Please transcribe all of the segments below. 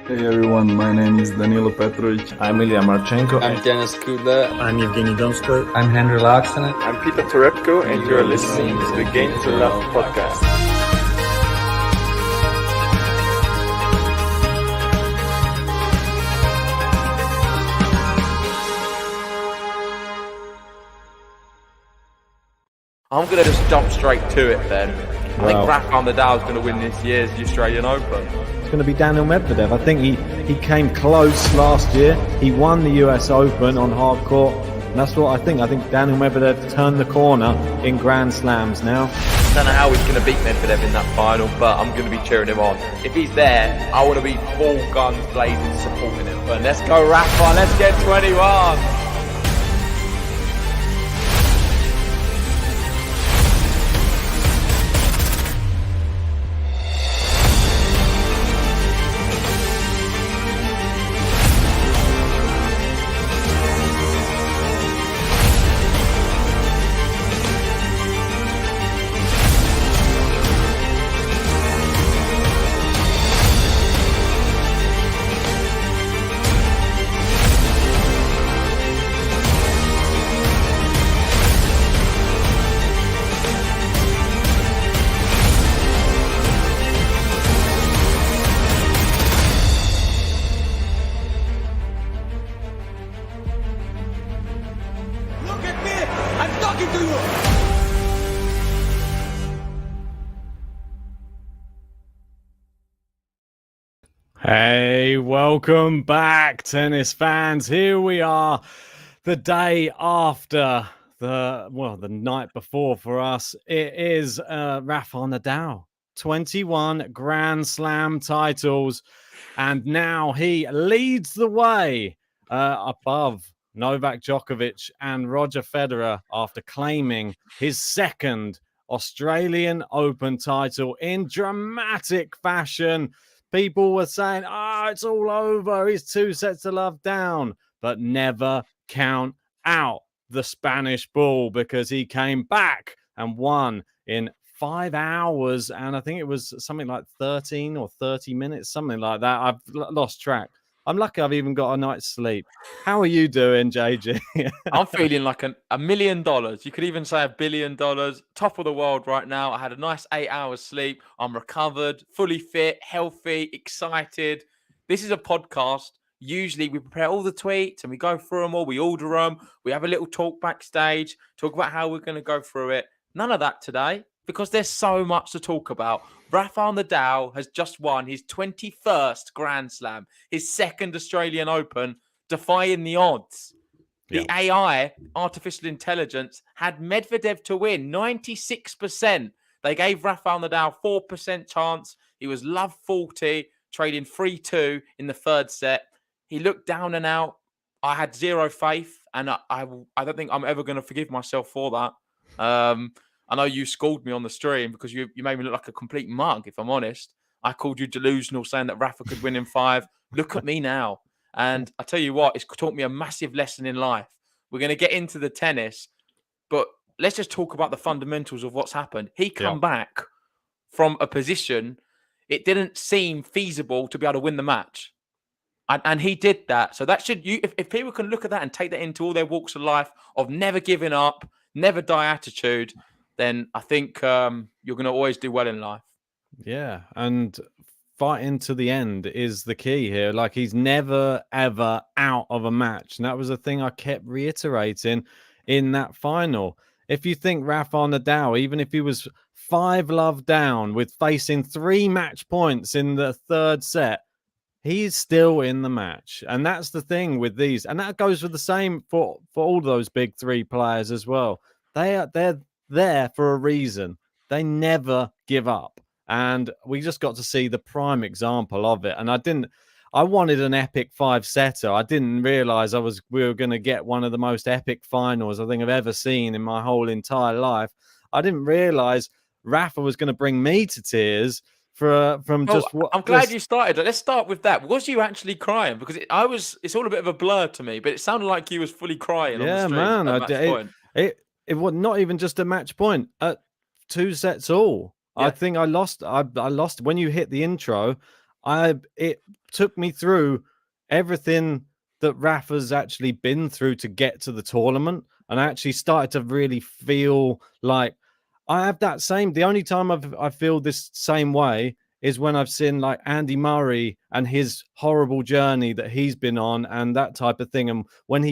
Hey everyone, my name is Danilo Petrovic. I'm Ilya Marchenko. I'm Denis Kudla. I'm Evgeny Donskoy. I'm Henry Laaksonen. I'm Peter Torebko, and you're listening to the Game to Love podcast. I'm going to just jump straight to it then. I think Rafael Nadal is going to win this year's Australian Open. It's going to be Daniel Medvedev. I think he came close last year. He won the US Open on hard court. And that's what I think. I think Daniel Medvedev turned the corner in Grand Slams now. I don't know how he's going to beat Medvedev in that final, but I'm going to be cheering him on. If he's there, I want to be full guns blazing supporting him. But let's go Rafa, let's get 21. Hey, welcome back, tennis fans. Here we are, the day after the night before for us. It is Rafael Nadal, 21 Grand Slam titles, and now he leads the way above Novak Djokovic and Roger Federer after claiming his second Australian Open title in dramatic fashion. People were saying, it's all over. He's 2 sets to love down. But never count out the Spanish bull, because he came back and won in 5 hours. And I think it was something like 13 or 30 minutes, something like that. I've lost track. I'm lucky I've even got a night's sleep. How are you doing, JG? I'm feeling like $1 million. You could even say $1 billion. Top of the world right now. I had a nice 8 hours sleep. I'm recovered, fully fit, healthy, excited. This is a podcast. Usually we prepare all the tweets and we go through them all. We order them. We have a little talk backstage, talk about how we're going to go through it. None of that today, because there's so much to talk about. Rafael Nadal has just won his 21st Grand Slam, his second Australian Open, defying the odds. The AI, artificial intelligence, had Medvedev to win 96%. They gave Rafael Nadal 4% chance. He was love 40, trading 3-2 in the third set. He looked down and out. I had zero faith, and I don't think I'm ever going to forgive myself for that. I know you schooled me on the stream because you made me look like a complete mug, if I'm honest. I called you delusional, saying that Rafa could win in 5. Look at me now. And I tell you what, it's taught me a massive lesson in life. We're going to get into the tennis, but let's just talk about the fundamentals of what's happened. He come back from a position it didn't seem feasible to be able to win the match. And he did that. So that should, if people can look at that and take that into all their walks of life of never giving up, never die attitude, then I think you're going to always do well in life. Yeah, and fighting to the end is the key here. Like, he's never, ever out of a match. And that was the thing I kept reiterating in that final. If you think Rafael Nadal, even if he was 5-love down with facing 3 match points in the third set, he's still in the match. And that's the thing with these. And that goes for the same for all those big 3 players as well. They're there for a reason. They never give up. And we just got to see the prime example of it. And I wanted an epic 5-setter. I didn't realize we were going to get one of the most epic finals I think I've ever seen in my whole entire life. I didn't realize Rafa was going to bring me to tears I'm glad you started. Let's start with that. Was you actually crying? Because it's all a bit of a blur to me, but it sounded like you was fully crying. Yeah, on the man. at match point. It was not even just a match point. At 2 sets all. Yeah. I think I lost when you hit the intro. took me through everything that Rafa's actually been through to get to the tournament. And I actually started to really feel like I have that same. The only time I feel this same way is when I've seen like Andy Murray and his horrible journey that he's been on and that type of thing. And when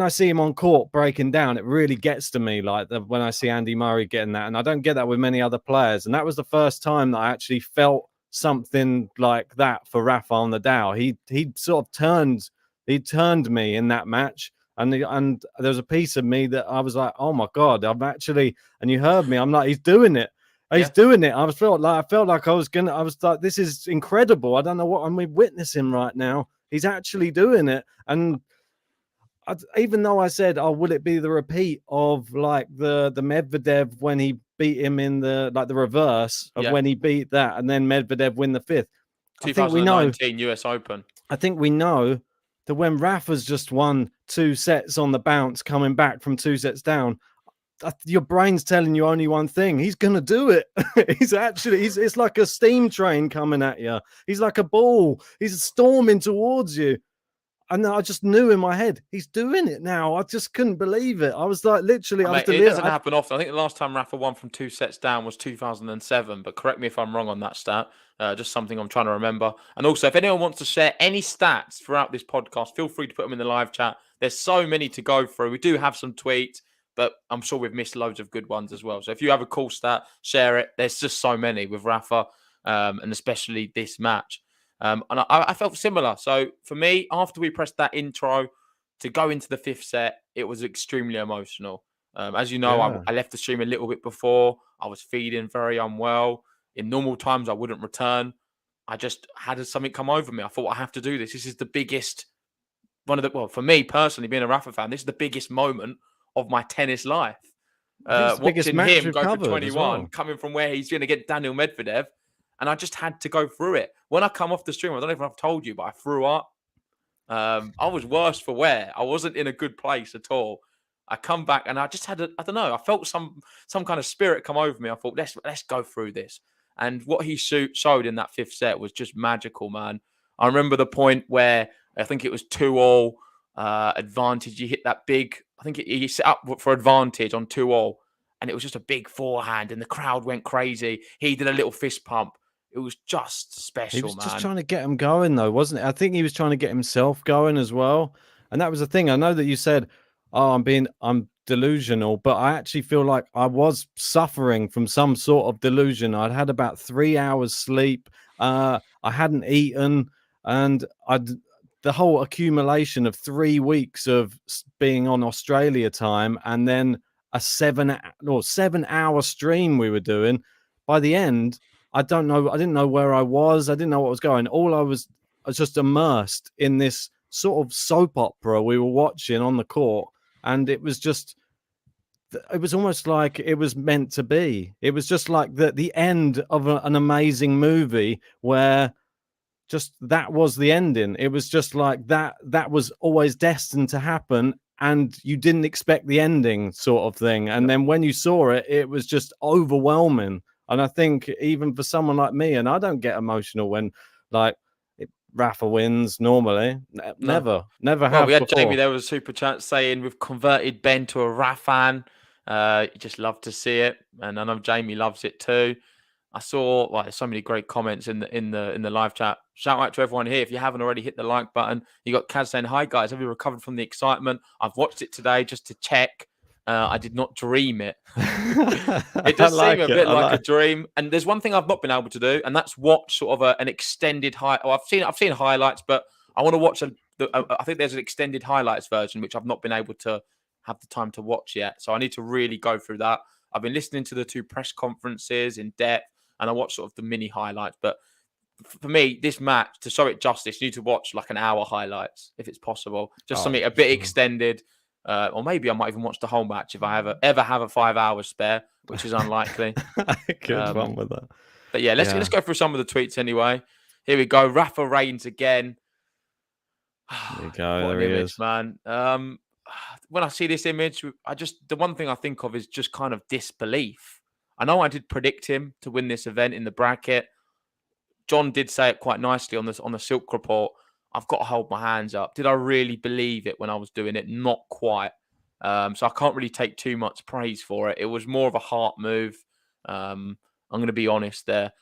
I see him on court breaking down, it really gets to me. Like when I see Andy Murray getting that, and I don't get that with many other players. And that was the first time that I actually felt something like that for Rafael Nadal. He sort of turned me in that match. And there was a piece of me that I was like, oh my God, I'm actually, and you heard me, I'm like, he's doing it. He's doing it. I felt like I was like, this is incredible. I don't know what I'm witnessing right now. He's actually doing it. And even though I said, oh, will it be the repeat of like the Medvedev when he beat him in the reverse of when he beat that and then Medvedev win the fifth? 2019 US Open. I think we know that when Rafa's just won 2 sets on the bounce, coming back from 2 sets down, your brain's telling you only one thing. He's going to do it. It's like a steam train coming at you. He's like a ball. He's storming towards you. And I just knew in my head, he's doing it now. I just couldn't believe it. I was like, literally, it doesn't happen often. I think the last time Rafa won from 2 sets down was 2007. But correct me if I'm wrong on that stat. Just something I'm trying to remember. And also, if anyone wants to share any stats throughout this podcast, feel free to put them in the live chat. There's so many to go through. We do have some tweets, but I'm sure we've missed loads of good ones as well. So if you have a cool stat, share it. There's just so many with Rafa, and especially this match. And I felt similar. So for me, after we pressed that intro to go into the 5th set, it was extremely emotional. As you know, I left the stream a little bit before. I was feeling very unwell. In normal times, I wouldn't return. I just had something come over me. I thought, I have to do this. This is the biggest, for me personally, being a Rafa fan, this is the biggest moment of my tennis life. Watching him go for 21, coming from where he's going to get Daniel Medvedev. And I just had to go through it. When I come off the stream, I don't know if I've told you, but I threw up. I was worse for wear. I wasn't in a good place at all. I come back and I just had I don't know. I felt some kind of spirit come over me. I thought, let's go through this. And what he showed in that 5th set was just magical, man. I remember the point where I think it was 2-all advantage. He hit that big. I think he set up for advantage on 2-all, and it was just a big forehand, and the crowd went crazy. He did a little fist pump. It was just special, man. He was just trying to get him going, though, wasn't it? I think he was trying to get himself going as well. And that was the thing. I know that you said, oh, I'm delusional, but I actually feel like I was suffering from some sort of delusion. I'd had about 3 hours sleep. I hadn't eaten, and the whole accumulation of 3 weeks of being on Australia time, and then a 7-hour stream we were doing. By the end, I don't know. I didn't know where I was. I didn't know what was going. I was just immersed in this sort of soap opera we were watching on the court. And it was almost like it was meant to be. It was just like the end of an amazing movie where just that was the ending. It was just like that was always destined to happen. And you didn't expect the ending sort of thing. And then when you saw it, it was just overwhelming. And I think even for someone like me, and I don't get emotional when Rafa wins normally. Never have. We had before. Jamie, there was a super chat saying we've converted Ben to a Rafa fan. You just love to see it. And I know Jamie loves it too. I saw so many great comments in the live chat. Shout out to everyone here. If you haven't already, hit the like button. You got Kaz saying, hi guys, have you recovered from the excitement? I've watched it today just to check. I did not dream it. It does seem a bit like a dream. And there's one thing I've not been able to do, and that's watch sort of an extended I've seen highlights, but I want to watch I think there's an extended highlights version which I've not been able to have the time to watch yet. So I need to really go through that. I've been listening to the 2 press conferences in depth, and I watched sort of the mini highlights. But for me, this match, to show it justice, you need to watch like an hour highlights if it's possible. Just something a bit extended. Or maybe I might even watch the whole match if I ever have a 5 hours spare, which is unlikely. Good one with that. But yeah, let's go through some of the tweets anyway. Here we go. Rafa reigns again. There you go. What there an he image, is, man. When I see this image, the one thing I think of is just kind of disbelief. I know I did predict him to win this event in the bracket. John did say it quite nicely on the Silk report. I've got to hold my hands up. Did I really believe it when I was doing it? Not quite. So I can't really take too much praise for it. It was more of a heart move. I'm going to be honest there.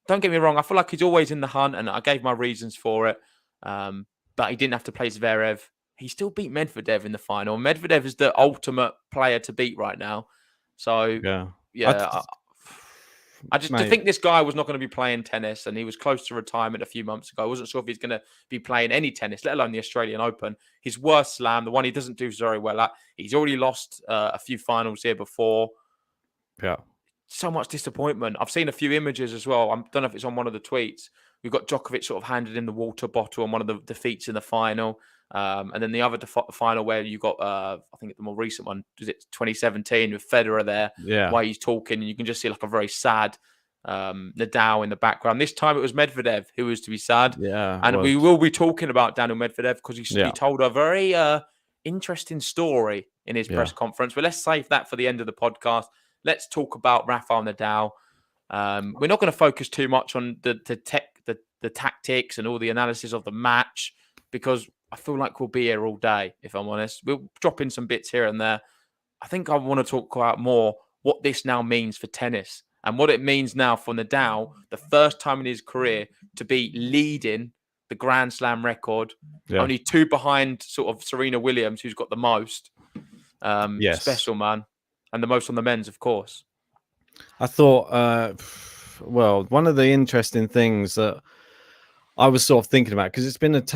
Don't get me wrong. I feel like he's always in the hunt, and I gave my reasons for it. But he didn't have to play Zverev. He still beat Medvedev in the final. Medvedev is the ultimate player to beat right now. So, yeah. I just to think this guy was not going to be playing tennis, and he was close to retirement a few months ago. I wasn't sure if he's going to be playing any tennis, let alone the Australian Open. His worst slam, the one he doesn't do very well at. He's already lost a few finals here before. Yeah. So much disappointment. I've seen a few images as well. I don't know if it's on one of the tweets. We've got Djokovic sort of handed in the water bottle on one of the defeats in the final. And then the other final where you got, I think the more recent one, was it 2017 with Federer there, while he's talking, and you can just see like a very sad Nadal in the background. This time it was Medvedev who was to be sad. Yeah. And we will be talking about Daniel Medvedev because he told a very interesting story in his press conference. But let's save that for the end of the podcast. Let's talk about Rafael Nadal. We're not going to focus too much on the tactics and all the analysis of the match because I feel like we'll be here all day, if I'm honest. We'll drop in some bits here and there. I think I want to talk about more what this now means for tennis and what it means now for Nadal, the first time in his career to be leading the Grand Slam record, only 2 behind sort of Serena Williams, who's got the most. Special, man. And the most on the men's, of course. I thought, one of the interesting things that I was sort of thinking about, because it's been it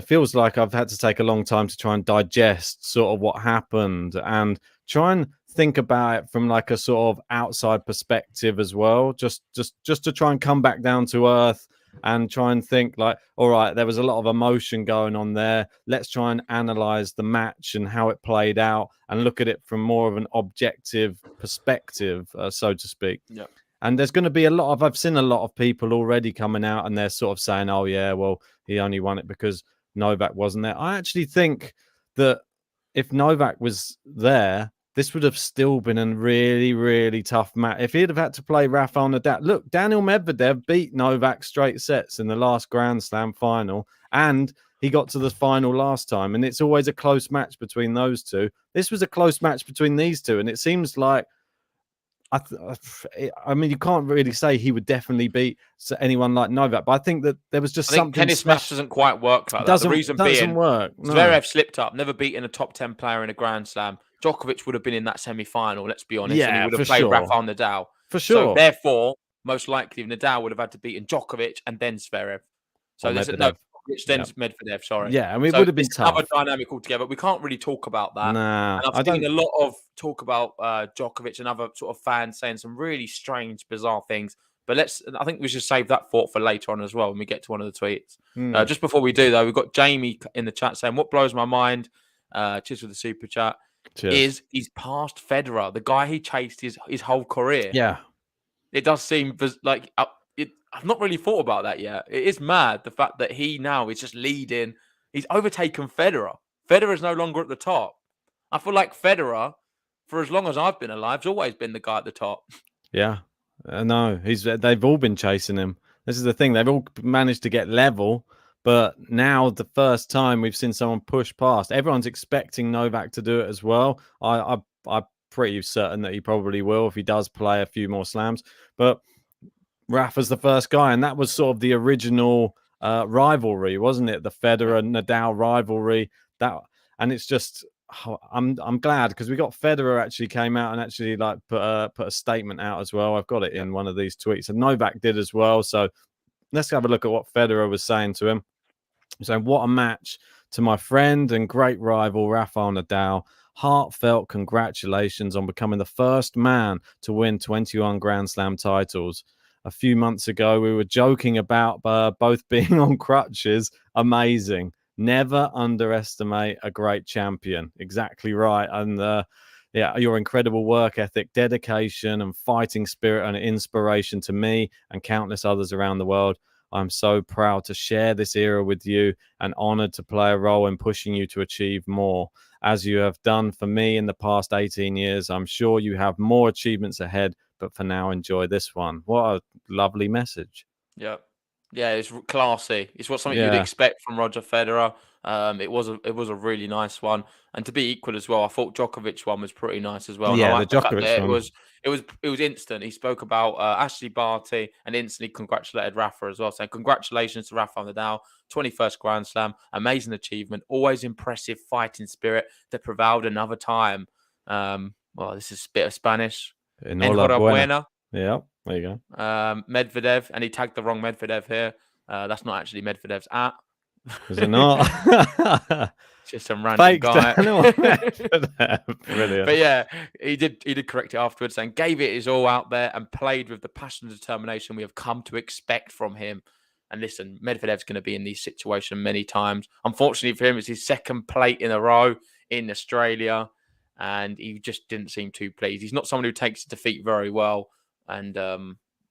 feels like I've had to take a long time to try and digest sort of what happened and try and think about it from like a sort of outside perspective as well, just to try and come back down to earth and try and think like, all right, there was a lot of emotion going on there. Let's try and analyze the match and how it played out and look at it from more of an objective perspective, so to speak. Yeah. And there's going to be I've seen a lot of people already coming out and they're sort of saying, oh, yeah, well, he only won it because Novak wasn't there. I actually think that if Novak was there, this would have still been a really, really tough match. If he'd have had to play Rafael Nadal, look, Daniel Medvedev beat Novak straight sets in the last Grand Slam final, and he got to the final last time. And it's always a close match between those two. This was a close match between these two, and it seems like, I mean, you can't really say he would definitely beat anyone like Novak, but I think that there was just something. Tennis match doesn't quite work like that. The reason being, work. No. Zverev slipped up, never beaten a top 10 player in a Grand Slam. Djokovic would have been in that semi-final, let's be honest, and he would have played Rafael Nadal. For sure. So therefore, most likely, Nadal would have had to beat Djokovic and then Zverev. So there's Djokovic, then Medvedev, sorry. Yeah, I mean, it would have been tough. Another dynamic altogether. We can't really talk about that. Nah, and I've seen a lot of talk about Djokovic and other sort of fans saying some really strange, bizarre things. But I think we should save that thought for later on as well when we get to one of the tweets. Just before we do, though, we've got Jamie in the chat saying, what blows my mind, cheers for the super chat, is he's past Federer, the guy he chased his whole career. Yeah. It does seem like I've not really thought about that yet. It is mad, the fact that he now is just leading. He's overtaken Federer. Federer is no longer at the top. I feel like Federer, for as long as I've been alive, has always been the guy at the top. Yeah. No, they've all been chasing him. This is the thing. They've all managed to get level, but now the first time we've seen someone push past. Everyone's expecting Novak to do it as well. I'm pretty certain that he probably will if he does play a few more slams. But Rafa's the first guy, and that was sort of the original rivalry, wasn't it? The Federer-Nadal rivalry. And it's just, I'm glad because we got Federer actually came out and actually like put a statement out as well. I've got it in one of these tweets, and Novak did as well. So let's have a look at what Federer was saying to him. So, what a match to my friend and great rival Rafael Nadal. Heartfelt congratulations on becoming the first man to win 21 Grand Slam titles. A few months ago, we were joking about both being on crutches. Amazing. Never underestimate a great champion. Exactly right. And your incredible work ethic, dedication, and fighting spirit and inspiration to me and countless others around the world. I'm so proud to share this era with you and honored to play a role in pushing you to achieve more. As you have done for me in the past 18 years, I'm sure you have more achievements ahead. But for now, enjoy this one. What a lovely message. Yeah, yeah, it's classy. It's what something you'd Yeah, expect from Roger Federer. It was a really nice one, and to be equal as well, I thought Djokovic one was pretty nice as well. And I yeah, the like the fact Djokovic that one. it was instant. He spoke about Ashley Barty and instantly congratulated Rafa as well, saying congratulations to Rafa Nadal, 21st Grand Slam, amazing achievement, always impressive fighting spirit that prevailed another time. Well, this is a bit of Spanish. Enhorabuena. Enhorabuena. Yeah, there you go. Medvedev, and he tagged the wrong Medvedev here. That's not actually Medvedev's at. Is it not? Just some random Fake guy. Daniel Medvedev. Brilliant. But yeah, he did correct it afterwards, saying gave it his all out there and played with the passion and determination we have come to expect from him. And listen, Medvedev's going to be in these situations many times. Unfortunately for him, it's his second plate in a row in Australia, and he just didn't seem too pleased. He's not someone who takes defeat very well, and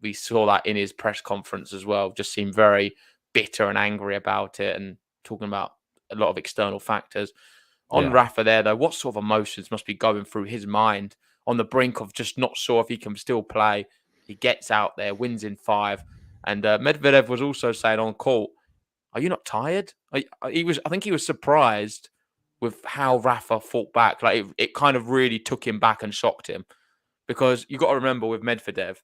we saw that in his press conference as well. Just seemed very bitter and angry about it, and talking about a lot of external factors. On Rafa there, though, what sort of emotions must be going through his mind on the brink of just not sure if he can still play? He gets out there, wins in 5. And Medvedev was also saying on court, "Are you not tired?" I think he was surprised with how Rafa fought back. Like it kind of really took him back and shocked him, because you got to remember with Medvedev,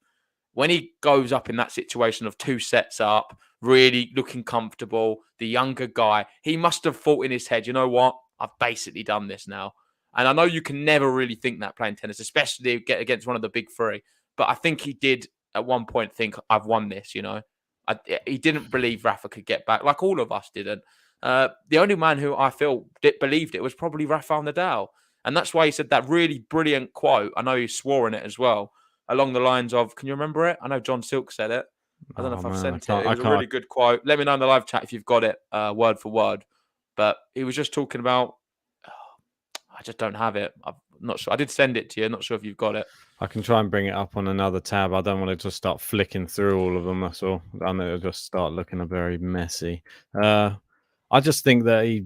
when he goes up in that situation of 2 sets up, really looking comfortable, the younger guy, he must have thought in his head, you know what? I've basically done this now. And I know you can never really think that playing tennis, especially get against one of the big 3. But I think he did at one point think, I've won this, you know. He didn't believe Rafa could get back, like all of us didn't. The only man who I feel believed it was probably Rafael Nadal. And that's why he said that really brilliant quote. I know he swore in it as well, along the lines of, can you remember it? I know John Silk said it. I don't know if I've sent it. It was a really good quote. Let me know in the live chat if you've got it word for word. But he was just talking about, I just don't have it. I'm not sure. I did send it to you. Not sure if you've got it. I can try and bring it up on another tab. I don't want to just start flicking through all of them. That's all. I know it'll just start looking very messy. I just think that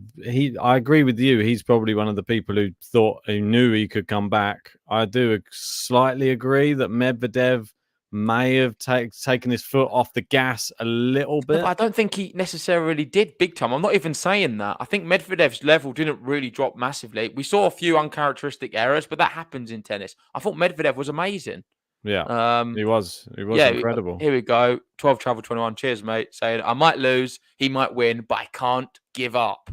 I agree with you. He's probably one of the people who knew he could come back. I do slightly agree that Medvedev may have taken his foot off the gas a little bit. But I don't think he necessarily did big time. I'm not even saying that. I think Medvedev's level didn't really drop massively. We saw a few uncharacteristic errors, but that happens in tennis. I thought Medvedev was amazing. Yeah, he was incredible. Here we go. 12 travel 21. Cheers, mate. Saying I might lose, he might win, but I can't give up.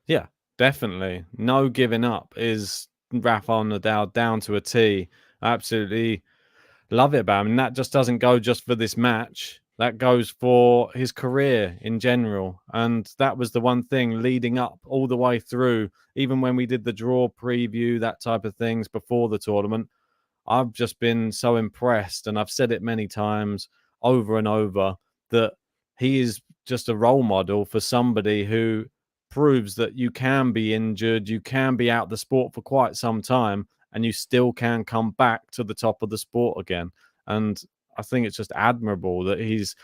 Yeah, definitely. No giving up is Rafael Nadal down to a T. Absolutely love it about him. And that just doesn't go just for this match. That goes for his career in general. And that was the one thing leading up all the way through, even when we did the draw preview, that type of things before the tournament. I've just been so impressed, and I've said it many times over and over, that he is just a role model for somebody who proves that you can be injured, you can be out the sport for quite some time, and you still can come back to the top of the sport again. And I think it's just admirable that he's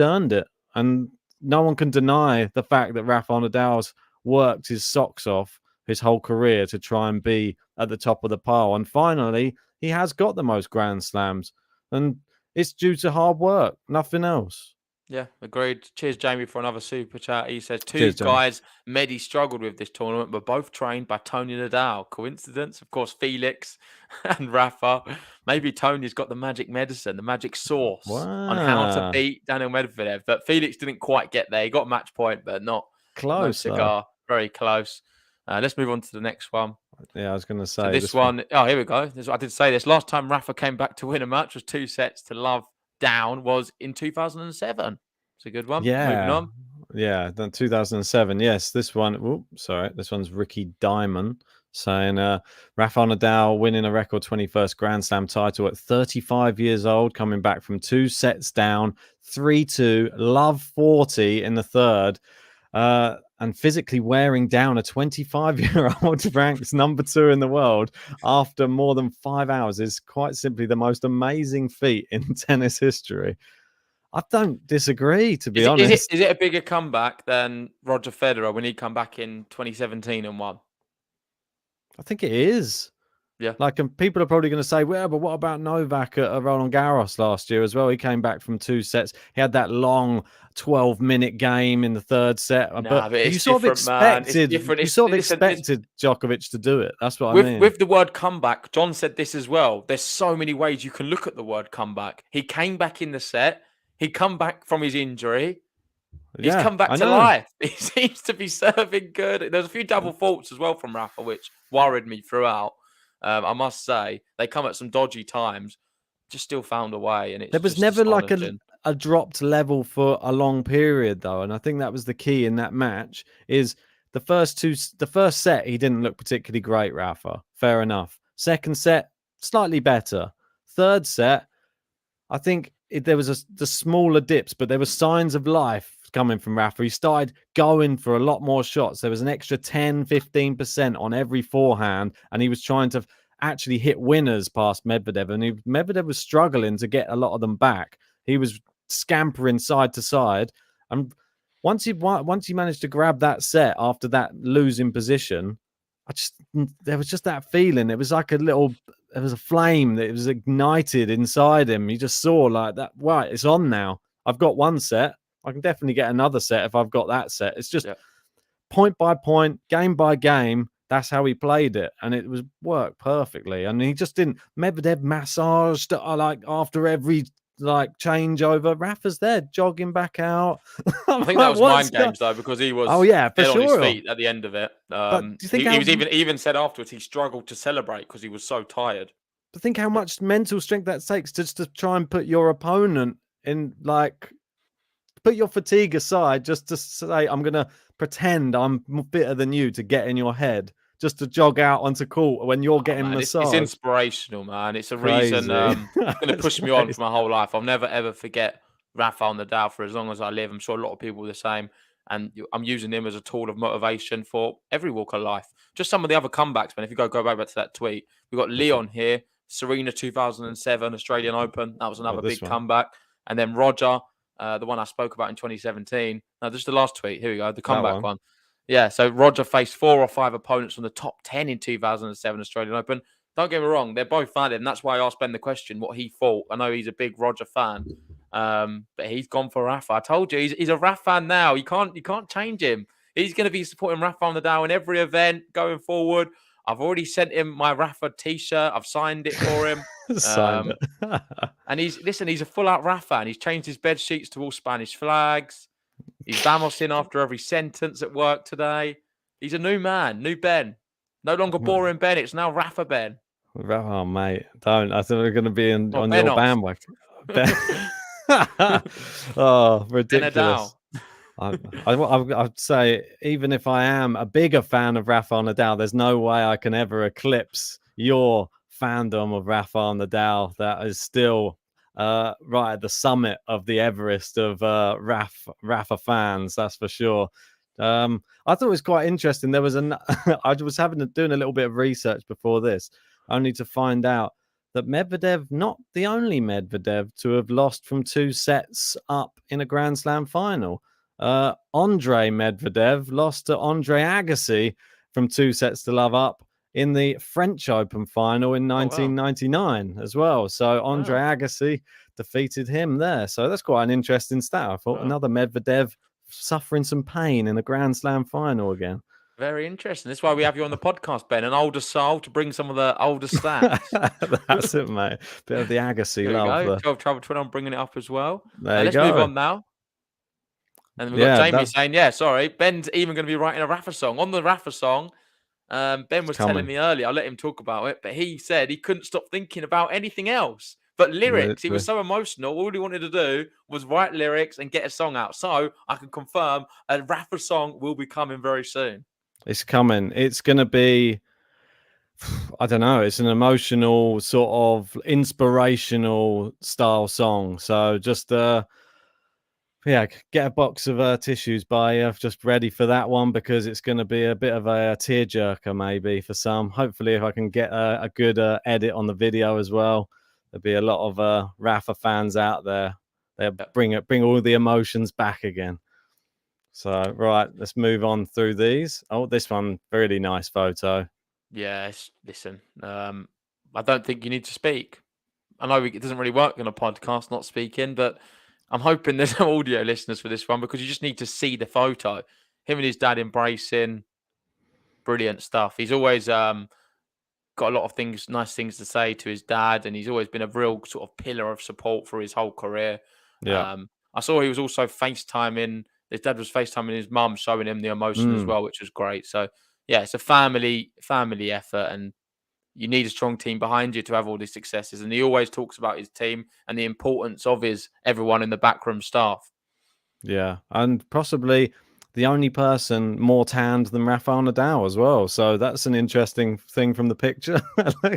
earned it. And no one can deny the fact that Rafael Nadal's worked his socks off his whole career to try and be at the top of the pile. And finally, he has got the most Grand Slams. And it's due to hard work, nothing else. Yeah, agreed. Cheers, Jamie, for another super chat. He says, Cheers, guys Medi struggled with this tournament, but both trained by Tony Nadal. Coincidence? Of course, Felix and Rafa. Maybe Tony's got the magic medicine, the magic sauce on how to beat Daniel Medvedev. But Felix didn't quite get there. He got match point, but not close. No cigar. Very close. Let's move on to the next one. Yeah, I was going to say. So this one. Oh, here we go. I did say this. Last time Rafa came back to win a match was 2 sets to love down was in 2007. It's a good one. Yeah. Moving on. Yeah, then 2007. Yes, this one. This one's Ricky Diamond saying Rafael Nadal winning a record 21st Grand Slam title at 35 years old, coming back from 2 sets down, 3-2, love 40 in the third. And physically wearing down a 25-year-old ranked number 2 in the world after more than 5 hours is quite simply the most amazing feat in tennis history. I don't disagree, to be honest. Is it a bigger comeback than Roger Federer when he come back in 2017 and won? I think it is. Yeah. Like, and people are probably going to say, well, but what about Novak at Roland Garros last year as well? He came back from 2 sets. He had that long 12-minute game in the 3rd set. Nah, but But it's different, man. It's different. You It's sort of listen, expected Djokovic to do it. That's what I with mean. the word comeback. John said this as well. There's so many ways you can look at the word comeback. He came back in the set. He come back from his injury. He's Yeah, come back I to know. life. He seems to be serving good. There's a few double faults as well from Rafa, which worried me throughout. I must say, they come at some dodgy times, just still found a way, and it's There was just never like astonishing. a dropped level for a long period, though, and I think that was the key in that match. Is the first set he didn't look particularly great, Rafa. Fair enough. Second set, slightly better. Third set, I think there was the smaller dips, but there were signs of life coming from Rafa. He started going for a lot more shots. There was an extra 10, 15% on every forehand, and he was trying to actually hit winners past Medvedev. And Medvedev was struggling to get a lot of them back. He was scampering side to side. And once he managed to grab that set after that losing position, there was just that feeling. It was like there was a flame that was ignited inside him. You just saw like that, right, it's on now. I've got 1 set. I can definitely get another set if I've got that set. It's just point by point, game by game. That's how he played it. And it worked perfectly. And he just didn't. Medvedev massaged like after every changeover. Rafa's there jogging back out. I think that was mind games though, because he was dead on his feet at the end of it. But do you think he was even said afterwards he struggled to celebrate because he was so tired. But think how much mental strength that takes just to try and put your opponent in, like, put your fatigue aside just to say, I'm going to pretend I'm fitter than you to get in your head, just to jog out onto court when you're getting massaged. It's inspirational, man. It's a reason it's going to push me on for my whole life. I'll never, ever forget Rafael Nadal for as long as I live. I'm sure a lot of people are the same. And I'm using him as a tool of motivation for every walk of life. Just some of the other comebacks, man. If you go back to that tweet, we've got Leon here, Serena 2007 Australian Open. That was another big comeback. And then Roger, the one I spoke about in 2017. No, this is the last tweet. Here we go, the comeback one. Yeah, so Roger faced 4 or 5 opponents from the top 10 in 2007 Australian Open. Don't get me wrong, they're both valid, and that's why I asked Ben the question, what he thought. I know he's a big Roger fan, but he's gone for Rafa. I told you, he's a Rafa fan now. You can't change him. He's going to be supporting Rafa Nadal in every event going forward. I've already sent him my Rafa T-shirt. I've signed it for him. Signed it. And he's a full-out Rafa, and he's changed his bed sheets to all Spanish flags. He's vamosing after every sentence at work today. He's a new man, new Ben. No longer boring Ben. It's now Rafa Ben. Oh, mate, don't. I think we're going to be on your bandwagon. Oh, ridiculous. I'd say, even if I am a bigger fan of Rafael Nadal, there's no way I can ever eclipse your fandom of Rafael Nadal. That is still right at the summit of the Everest of Rafa fans, that's for sure. I thought it was quite interesting. There was I was doing a little bit of research before this, only to find out that Medvedev, not the only Medvedev to have lost from 2 sets up in a Grand Slam final. Andre Medvedev lost to Andre Agassi from 2 sets to love up in the French Open final in 1999 as well. So Andre Agassi defeated him there. So that's quite an interesting stat. I thought another Medvedev suffering some pain in a Grand Slam final again. Very interesting. That's why we have you on the podcast, Ben, an older soul to bring some of the older stats. That's it, mate. Bit of the Agassi there love. Go. 12 Trouble Twin, I'm bringing it up as well. Let's move on now. And we've got Jamie saying, Ben's even going to be writing a Rafa song. On the Rafa song, Ben was telling me earlier, I'll let him talk about it, but he said he couldn't stop thinking about anything else. But lyrics, he was so emotional. All he wanted to do was write lyrics and get a song out. So I can confirm a Rafa song will be coming very soon. It's coming. It's going to be, I don't know, it's an emotional, sort of inspirational style song. So just, get a box of tissues by you, just ready for that one, because it's going to be a bit of a tearjerker maybe for some. Hopefully, if I can get a good edit on the video as well, there'll be a lot of Rafa fans out there. They'll bring all the emotions back again. So, right, let's move on through these. Oh, this one, really nice photo. Yes, listen, I don't think you need to speak. I know it doesn't really work on a podcast, not speaking, but I'm hoping there's no audio listeners for this one because you just need to see the photo. Him and his dad embracing, brilliant stuff. He's always got a lot of things, nice things to say to his dad, and he's always been a real sort of pillar of support for his whole career. Yeah. I saw he was also FaceTiming. His dad was FaceTiming his mum, showing him the emotion as well, which was great. So yeah, it's a family effort, and you need a strong team behind you to have all these successes. And he always talks about his team and the importance of everyone in the backroom staff. Yeah, and possibly the only person more tanned than Rafael Nadal as well. So that's an interesting thing from the picture.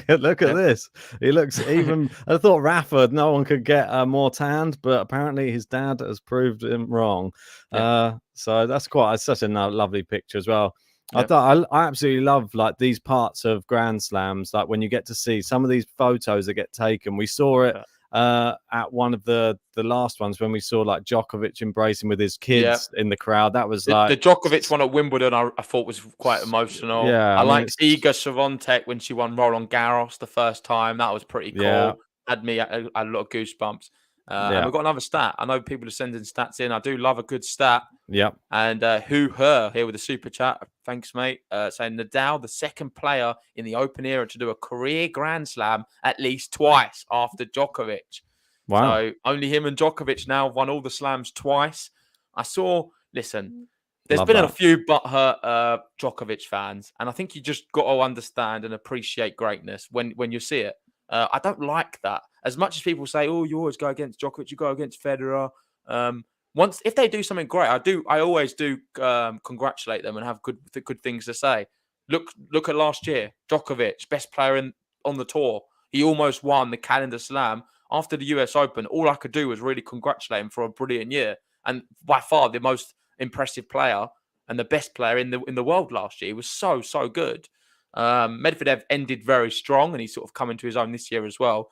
look at this. He looks even. I thought Rafa, no one could get more tanned, but apparently his dad has proved him wrong. So that's such a lovely picture as well. I absolutely love like these parts of Grand Slams, like when you get to see some of these photos that get taken. We saw it at one of the last ones when we saw like Djokovic embracing with his kids in the crowd. That was the Djokovic one at Wimbledon. I thought was quite emotional. Yeah, I liked Iga Swiatek when she won Roland Garros the first time. That was pretty cool. Yeah. Had me a lot of goosebumps. And we've got another stat. I know people are sending stats in. I do love a good stat. Yep. And her here with a super chat. Thanks, mate. Saying Nadal, the second player in the Open era to do a career Grand Slam at least twice after Djokovic. Wow. So only him and Djokovic now won all the slams twice. There's been a few butthurt Djokovic fans, and I think you just got to understand and appreciate greatness when you see it. I don't like that. As much as people say, "Oh, you always go against Djokovic, you go against Federer." If they do something great, I always do congratulate them and have good things to say. Look at last year, Djokovic, best player on the tour. He almost won the calendar slam after the US Open. All I could do was really congratulate him for a brilliant year, and by far the most impressive player and the best player in the world last year. He was so good. Medvedev ended very strong, and he's sort of come into his own this year as well.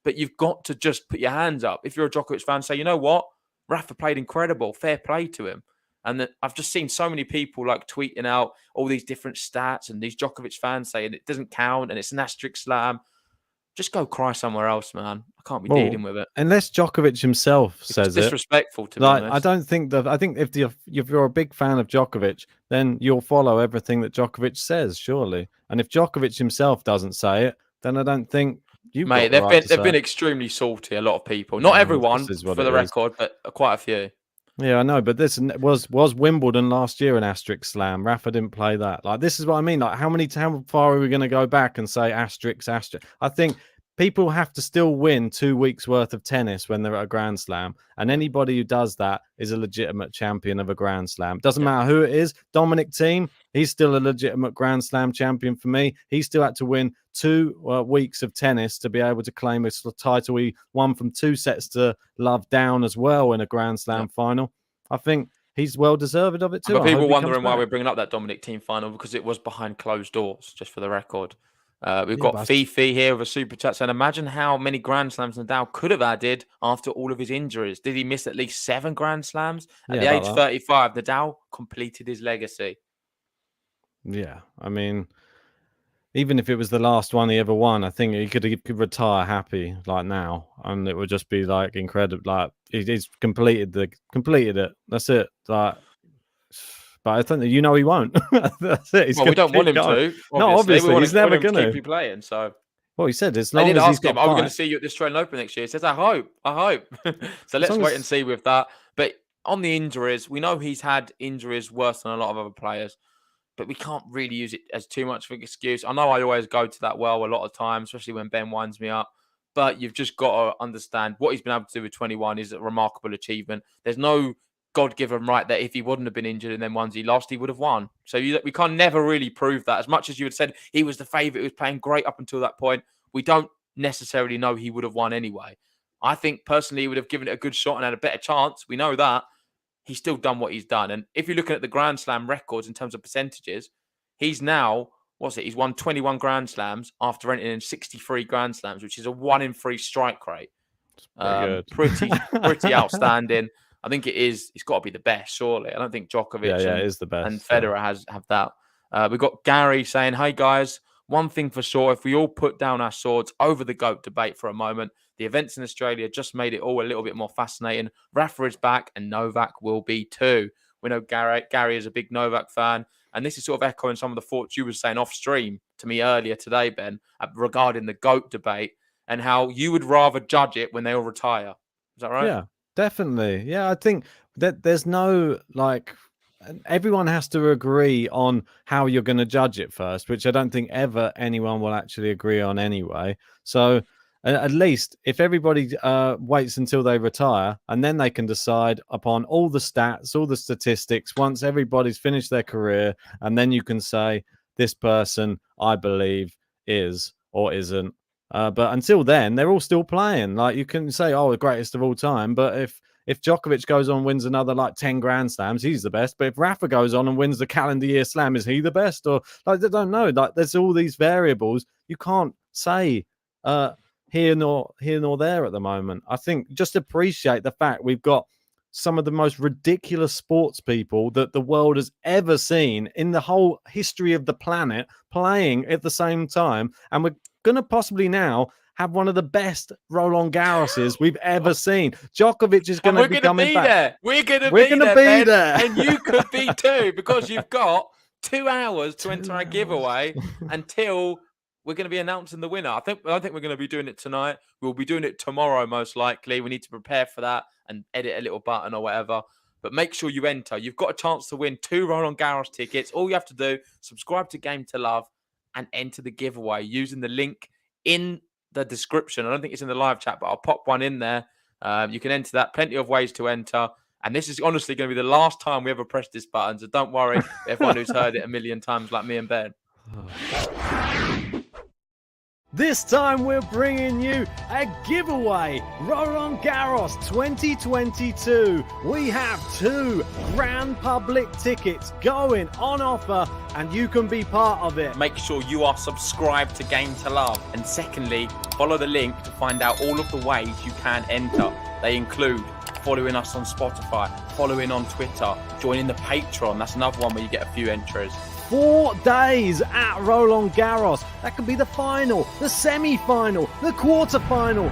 But you've got to just put your hands up. If you're a Djokovic fan, say, you know what? Rafa played incredible. Fair play to him. And I've just seen so many people like tweeting out all these different stats and these Djokovic fans saying it doesn't count and it's an asterisk slam. Just go cry somewhere else, man. I can't be dealing with it. Unless Djokovic himself says it. It's disrespectful to be honest. I don't think that. I think if you're a big fan of Djokovic, then you'll follow everything that Djokovic says, surely. And if Djokovic himself doesn't say it, then I don't think you've Mate, got the right they've been extremely salty, a lot of people. Not everyone, for the record, but quite a few. Yeah, I know, but this was Wimbledon last year an asterisk slam. Rafa didn't play that. Like, this is what I mean. Like, how far are we going to go back and say asterisk? I think people have to still win 2 weeks worth of tennis when they're at a Grand Slam, and anybody who does that is a legitimate champion of a Grand Slam. Doesn't matter who it is. Dominic Thiem, he's still a legitimate Grand Slam champion for me. He still had to win 2 weeks of tennis to be able to claim a title. He won from 2 sets to love down as well in a Grand Slam final. I think he's well deserved of it too. But people wondering why we're bringing up that Dominic Thiem final, because it was behind closed doors, just for the record. We've got Fifi here with a super chat saying, imagine how many Grand Slams Nadal could have added after all of his injuries. Did he miss at least 7 Grand Slams? At the age of 35, Nadal completed his legacy. Yeah, I mean, even if it was the last one he ever won, I think he could retire happy like now, and it would just be like incredible. Like he's completed it. That's it. Like, but I think he won't. That's it. We don't want him to. Obviously. No, obviously, he's never going to keep playing. So, well, he said as long as he's got. Are we going to see you at the Australian Open next year? He says, I hope. So let's wait and see with that. But on the injuries, we know he's had injuries worse than a lot of other players, but we can't really use it as too much of an excuse. I know I always go to that well a lot of times, especially when Ben winds me up. But you've just got to understand what he's been able to do with 21 is a remarkable achievement. There's no God-given right that if he wouldn't have been injured and then ones he lost, he would have won. So we can't never really prove that. As much as you had said he was the favourite, he was playing great up until that point, we don't necessarily know he would have won anyway. I think personally he would have given it a good shot and had a better chance. We know that. He's still done what he's done. And if you're looking at the Grand Slam records in terms of percentages, he's now, he's won 21 Grand Slams after entering in 63 Grand Slams, which is a 1 in 3 strike rate. Pretty outstanding. I think it's got to be the best, surely. I don't think Djokovic is the best, and Federer have that. We've got Gary saying, hey guys, one thing for sure, if we all put down our swords over the GOAT debate for a moment, the events in Australia just made it all a little bit more fascinating. Rafa is back and Novak will be too. We know Gary is a big Novak fan. And this is sort of echoing some of the thoughts you were saying off stream to me earlier today, Ben, regarding the GOAT debate and how you would rather judge it when they all retire. Is that right? Yeah, definitely. Yeah, I think that there's no everyone has to agree on how you're going to judge it first, which I don't think ever anyone will actually agree on anyway. So at least if everybody waits until they retire and then they can decide upon all the stats, all the statistics, once everybody's finished their career, and then you can say this person, I believe, is or isn't. But until then, they're all still playing. Like, you can say, oh, the greatest of all time. But if Djokovic goes on and wins another like 10 Grand Slams, he's the best. But if Rafa goes on and wins the calendar year slam, is he the best? Or like, they don't know. Like, there's all these variables. You can't say here nor there at the moment. I think just appreciate the fact we've got some of the most ridiculous sports people that the world has ever seen in the whole history of the planet playing at the same time. And we're going to possibly now have one of the best Roland Garroses we've ever seen. Djokovic is going to be coming back. We're going to be there. And you could be too, because you've got 2 hours to enter our giveaway until we're going to be announcing the winner. I don't think we're going to be doing it tonight. We'll be doing it tomorrow, most likely. We need to prepare for that and edit a little button or whatever. But make sure you enter. You've got a chance to win 2 Roland Garros tickets. All you have to do, subscribe to Game to Love and enter the giveaway using the link in the description. I don't think it's in the live chat, but I'll pop one in there. You can enter that. Plenty of ways to enter. And this is honestly going to be the last time we ever press this button. So don't worry, everyone who's heard it a million times like me and Ben. This time we're bringing you a giveaway, Roland Garros 2022. We have 2 grand public tickets going on offer and you can be part of it. Make sure you are subscribed to Game to Love. And secondly, follow the link to find out all of the ways you can enter. They include following us on Spotify, following on Twitter, joining the Patreon. That's another one where you get a few entries. 4 days at Roland Garros. That could be the final, the semi-final, the quarter-final.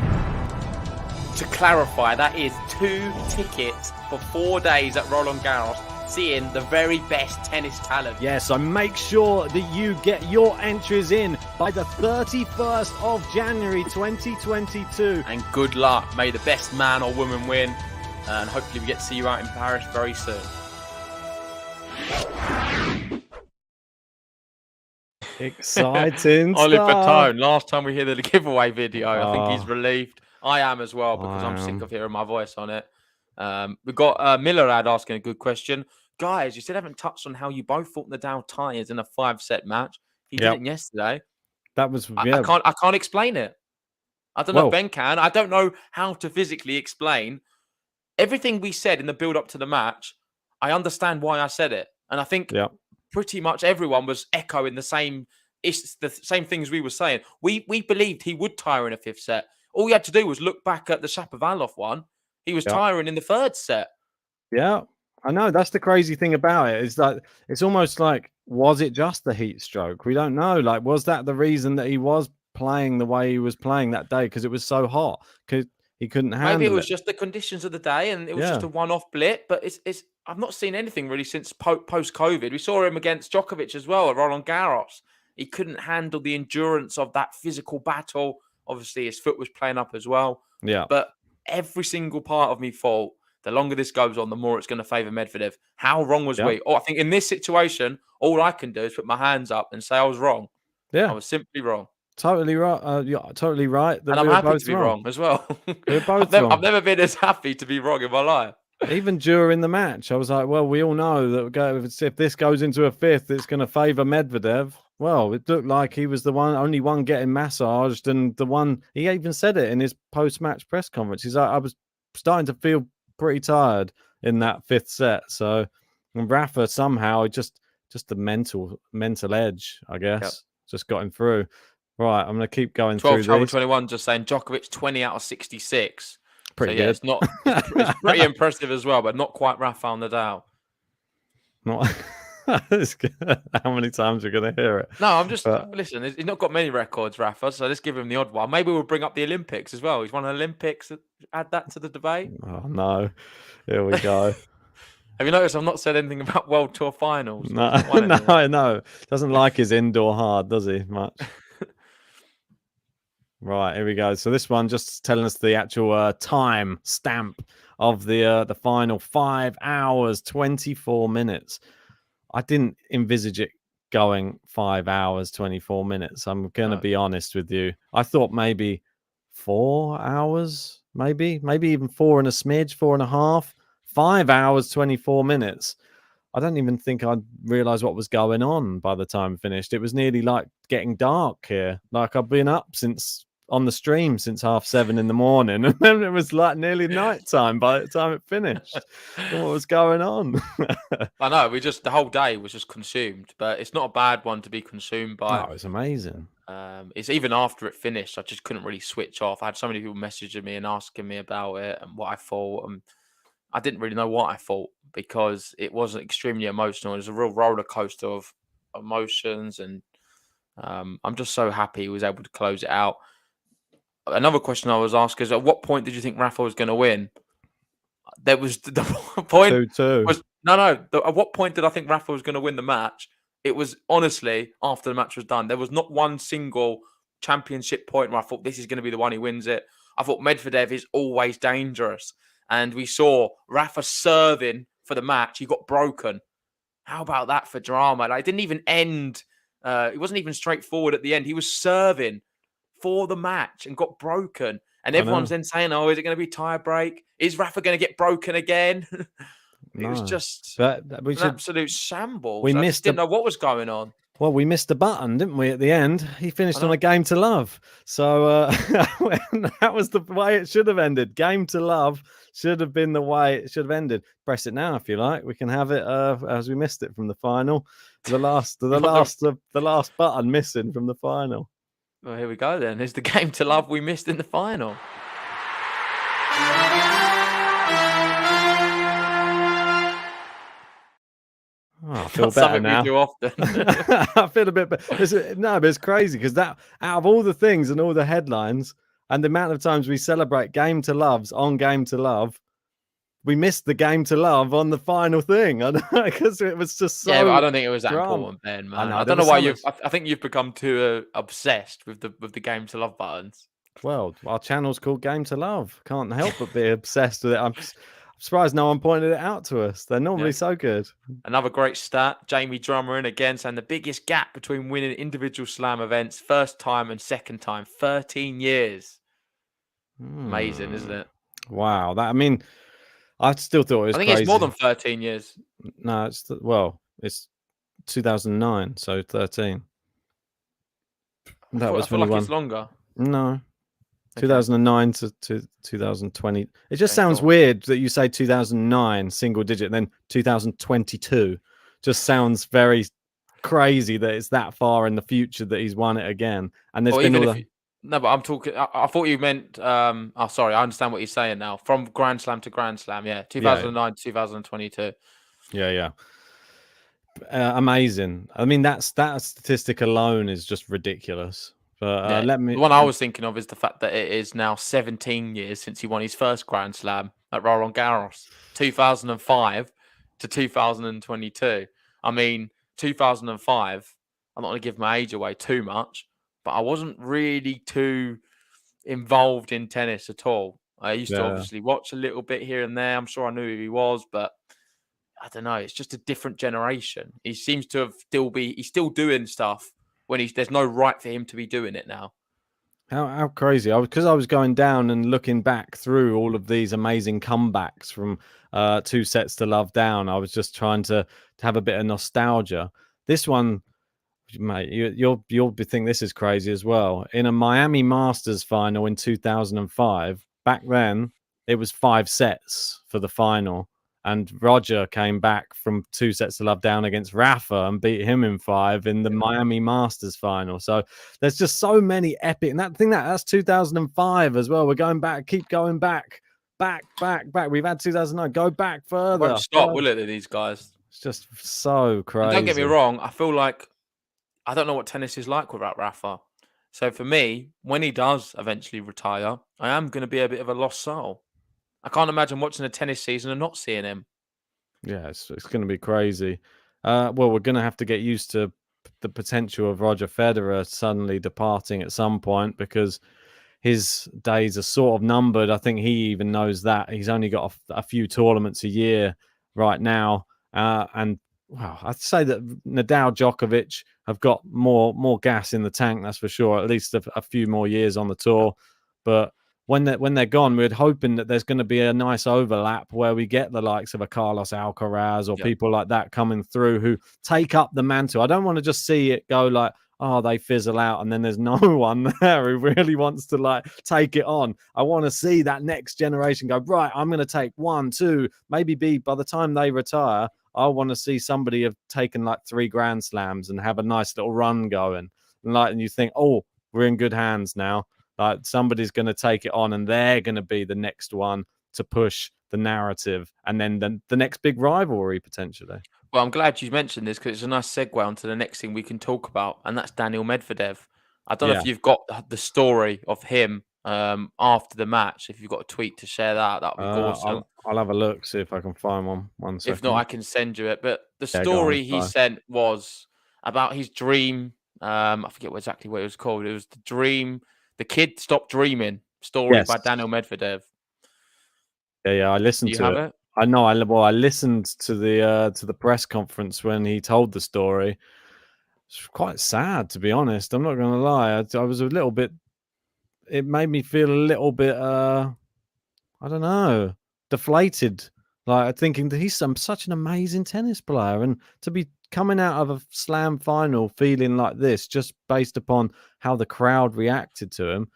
To clarify, that is 2 tickets for 4 days at Roland Garros, seeing the very best tennis talent. Yeah, so make sure that you get your entries in by the 31st of January 2022. And good luck. May the best man or woman win. And hopefully we get to see you out in Paris very soon. Exciting Oliver stuff. Tone, last time we hear the giveaway video, I think he's relieved. I am as well, because I'm sick of hearing my voice on it. We've got Millerad asking a good question. Guys, you still haven't touched on how you both thought Nadal tires in a 5-set match. He did it yesterday. That was I can't explain it. I don't know if Ben can. I don't know how to physically explain everything we said in the build-up to the match. I understand why I said it. And I think pretty much everyone was echoing the same things we were saying. We believed he would tire in a 5th set. All you had to do was look back at the Shapovalov one. He was tiring in the 3rd set. Yeah, I know. That's the crazy thing about it. Is that it's almost like, was it just the heat stroke? We don't know. Like, was that the reason that he was playing the way he was playing that day? Because it was so hot. Because he couldn't handle it. Maybe it was just the conditions of the day, and it was just a one-off blip. But it's I've not seen anything really since post-COVID. We saw him against Djokovic as well at Roland Garros. He couldn't handle the endurance of that physical battle. Obviously, his foot was playing up as well. Yeah. But every single part of me thought, the longer this goes on, the more it's going to favour Medvedev. How wrong was we? Oh, I think in this situation, all I can do is put my hands up and say I was wrong. Yeah. I was simply wrong. Totally right. You're totally right. And I'm happy to be wrong as well. We're both wrong. wrong. I've never been as happy to be wrong in my life. Even during the match, I was like, well, we all know that if this goes into a 5th, it's going to favour Medvedev. Well, it looked like he was the only one getting massaged, and the one, he even said it in his post-match press conference. He's like, I was starting to feel pretty tired in that 5th set. So, and Rafa somehow just the mental edge, I guess, just got him through. Right, I'm going to keep going through 12 21 just saying Djokovic 20 out of 66. Pretty good. It's pretty impressive as well, but not quite Rafael Nadal. Not How many times we're going to hear it? No, I'm just But- listen. He's not got many records, Rafa. So let's give him the odd one. Maybe we'll bring up the Olympics as well. He's won an Olympics. Add that to the debate. Oh no, here we go. Have you noticed I've not said anything about World Tour finals? No, He's not won any. no. Doesn't like his indoor hard, does he? Much. Right, here we go. So this one just telling us the actual time stamp of the final. 5 hours, 24 minutes. I didn't envisage it going 5 hours, 24 minutes. I'm going to be honest with you. I thought maybe 4 hours, maybe even 4 and a smidge, 4.5. 5 hours, 24 minutes. I don't even think I'd realised what was going on by the time it finished. It was nearly like getting dark here. Like I've been up on the stream since 7:30 in the morning, and then it was like nearly nighttime by the time it finished. What was going on? I know. The whole day was just consumed, but it's not a bad one to be consumed by. Oh, it's amazing. It's even after it finished, I just couldn't really switch off. I had so many people messaging me and asking me about it and what I thought, and I didn't really know what I thought because it wasn't extremely emotional. It was a real roller coaster of emotions, and I'm just so happy he was able to close it out. Another question I was asked is, at what point did you think Rafa was going to win? There was the point 2-2. was at what point did I think Rafa was going to win the match? It was honestly after the match was done. There was not one single championship point where I thought this is going to be the one he wins it. I thought Medvedev is always dangerous. And we saw Rafa serving for the match. He got broken. How about that for drama? Like, it didn't even end. It wasn't even straightforward at the end. He was serving for the match and got broken. And everyone's then saying, oh, is it going to be tie break? Is Rafa going to get broken again? It was just an absolute shambles. We didn't know what was going on. Well, we missed a button, didn't we, at the end? He finished on a game to love. So that was the way it should have ended. Game to love should have been the way it should have ended. Press it now if you like. We can have it as we missed it from the final. The last button missing from the final. Well, here we go then. There's the game to love we missed in the final. Oh, I feel better now. Do often. I feel a bit better. But it's crazy because that, out of all the things and all the headlines and the amount of times we celebrate game to loves on Game to Love, we missed the game to love on the final thing. Because it was just so. Yeah, but I don't think it was that drama. important, Ben. Man, I don't know why I think you've become too obsessed with the game to love buttons. Well, our channel's called Game to Love. Can't help but be obsessed with it. I'm surprised no one pointed it out to us. They're normally so good. Another great stat. Jamie Drummer in again, saying the biggest gap between winning individual slam events, first time and second time, 13 years. Amazing, isn't it? Wow. I still thought it was crazy. It's more than 13 years. No, it's 2009, so 13. I feel like it's longer. No. 2009 to 2020. It just sounds weird that you say 2009 single digit, then 2022. Just sounds very crazy that it's that far in the future that he's won it again. And there's been No, but I'm talking. I thought you meant. Sorry, I understand what you're saying now. From Grand Slam to Grand Slam, 2009 to 2022. Yeah. Amazing. I mean, that statistic alone is just ridiculous. But the one I was thinking of is the fact that it is now 17 years since he won his first Grand Slam at Roland Garros, 2005 to 2022. I mean, 2005. I'm not going to give my age away too much, but I wasn't really too involved in tennis at all. I used to obviously watch a little bit here and there. I'm sure I knew who he was, but I don't know. It's just a different generation. He seems to he's still doing stuff when there's no right for him to be doing it now. How crazy. Because I was going down and looking back through all of these amazing comebacks from 2 sets to love down. I was just trying to have a bit of nostalgia. This one, mate, you'll think this is crazy as well. In a Miami Masters final in 2005, back then it was 5 sets for the final, and Roger came back from 2 sets to love down against Rafa and beat him in 5 in the Miami Masters final. So there's just so many epic, and that's 2005 as well. We're going back, keep going back. We've had 2009. Go back further. Won't stop, will it? These guys. It's just so crazy. And don't get me wrong, I feel like I don't know what tennis is like without Rafa. So for me, when he does eventually retire, I am going to be a bit of a lost soul. I can't imagine watching a tennis season and not seeing him. Yeah, it's going to be crazy. Well, we're going to have to get used to the potential of Roger Federer suddenly departing at some point because his days are sort of numbered. I think he even knows that. He's only got a few tournaments a year right now. And wow, I'd say that Nadal, Djokovic have got more gas in the tank, that's for sure. At least a few more years on the tour. But when they're gone, we're hoping that there's going to be a nice overlap where we get the likes of a Carlos Alcaraz or people like that coming through who take up the mantle. I don't want to just see it go like, oh, they fizzle out and then there's no one there who really wants to like take it on. I want to see that next generation go, right, I'm going to take 1, 2, maybe by the time they retire, I want to see somebody have taken like 3 Grand Slams and have a nice little run going. And you think, oh, we're in good hands now. Like somebody's going to take it on and they're going to be the next one to push the narrative and then the next big rivalry potentially. Well, I'm glad you mentioned this because it's a nice segue onto the next thing we can talk about, and that's Daniel Medvedev. I don't know if you've got the story of him after the match. If you've got a tweet to share that would be awesome. I'll have a look, see if I can find one. 1 second. If not, I can send you it. But the story he sent was about his dream. I forget exactly what it was called. It was the dream. The Kid Stopped Dreaming story by Daniel Medvedev. Yeah, I listened to it. I know. I listened to the press conference when he told the story. It's quite sad, to be honest. I'm not going to lie. I was a little bit. It made me feel a little bit. I don't know, deflated. Like thinking that he's such an amazing tennis player, and to be coming out of a slam final feeling like this, just based upon how the crowd reacted to him.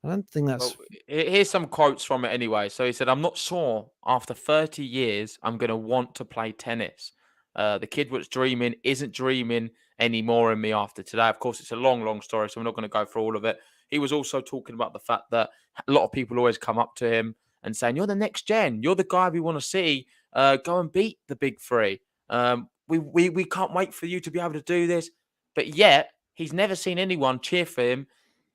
I don't think that's... Well, here's some quotes from it anyway. So he said, I'm not sure after 30 years I'm going to want to play tennis. The kid was dreaming isn't dreaming anymore in me after today. Of course, it's a long, long story, so we're not going to go through all of it. He was also talking about the fact that a lot of people always come up to him and saying, you're the next gen. You're the guy we want to see go and beat the big three. We can't wait for you to be able to do this. But yet, he's never seen anyone cheer for him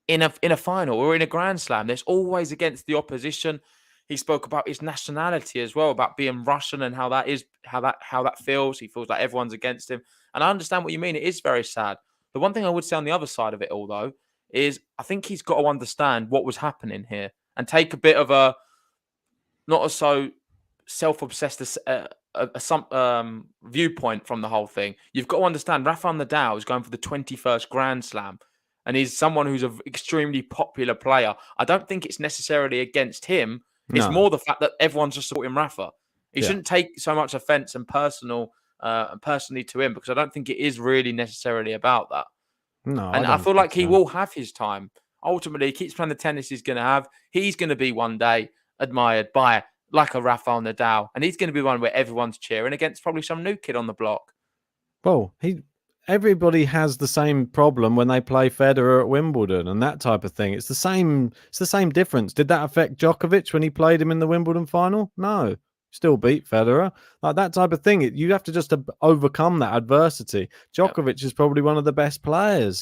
in a final or in a Grand Slam. There's always against the opposition. He spoke about his nationality as well, about being Russian and how that feels. He feels like everyone's against him. And I understand what you mean. It is very sad. The one thing I would say on the other side of it all, though, is I think he's got to understand what was happening here and take a bit of a not so self-obsessed viewpoint from the whole thing. You've got to understand Rafael Nadal is going for the 21st Grand Slam. And he's someone who's an extremely popular player. I don't think it's necessarily against him. It's more the fact that everyone's just supporting Rafa. He shouldn't take so much offense and personally to him because I don't think it is really necessarily about that. No, and I feel like he will have his time. Ultimately, he keeps playing the tennis he's going to have. He's going to be one day admired by like a Rafael Nadal. And he's going to be one where everyone's cheering against probably some new kid on the block. Well, everybody has the same problem when they play Federer at Wimbledon and that type of thing. It's the same difference. Did that affect Djokovic when he played him in the Wimbledon final? No. Still beat Federer. Like that type of thing. You have to just overcome that adversity. Djokovic is probably one of the best players.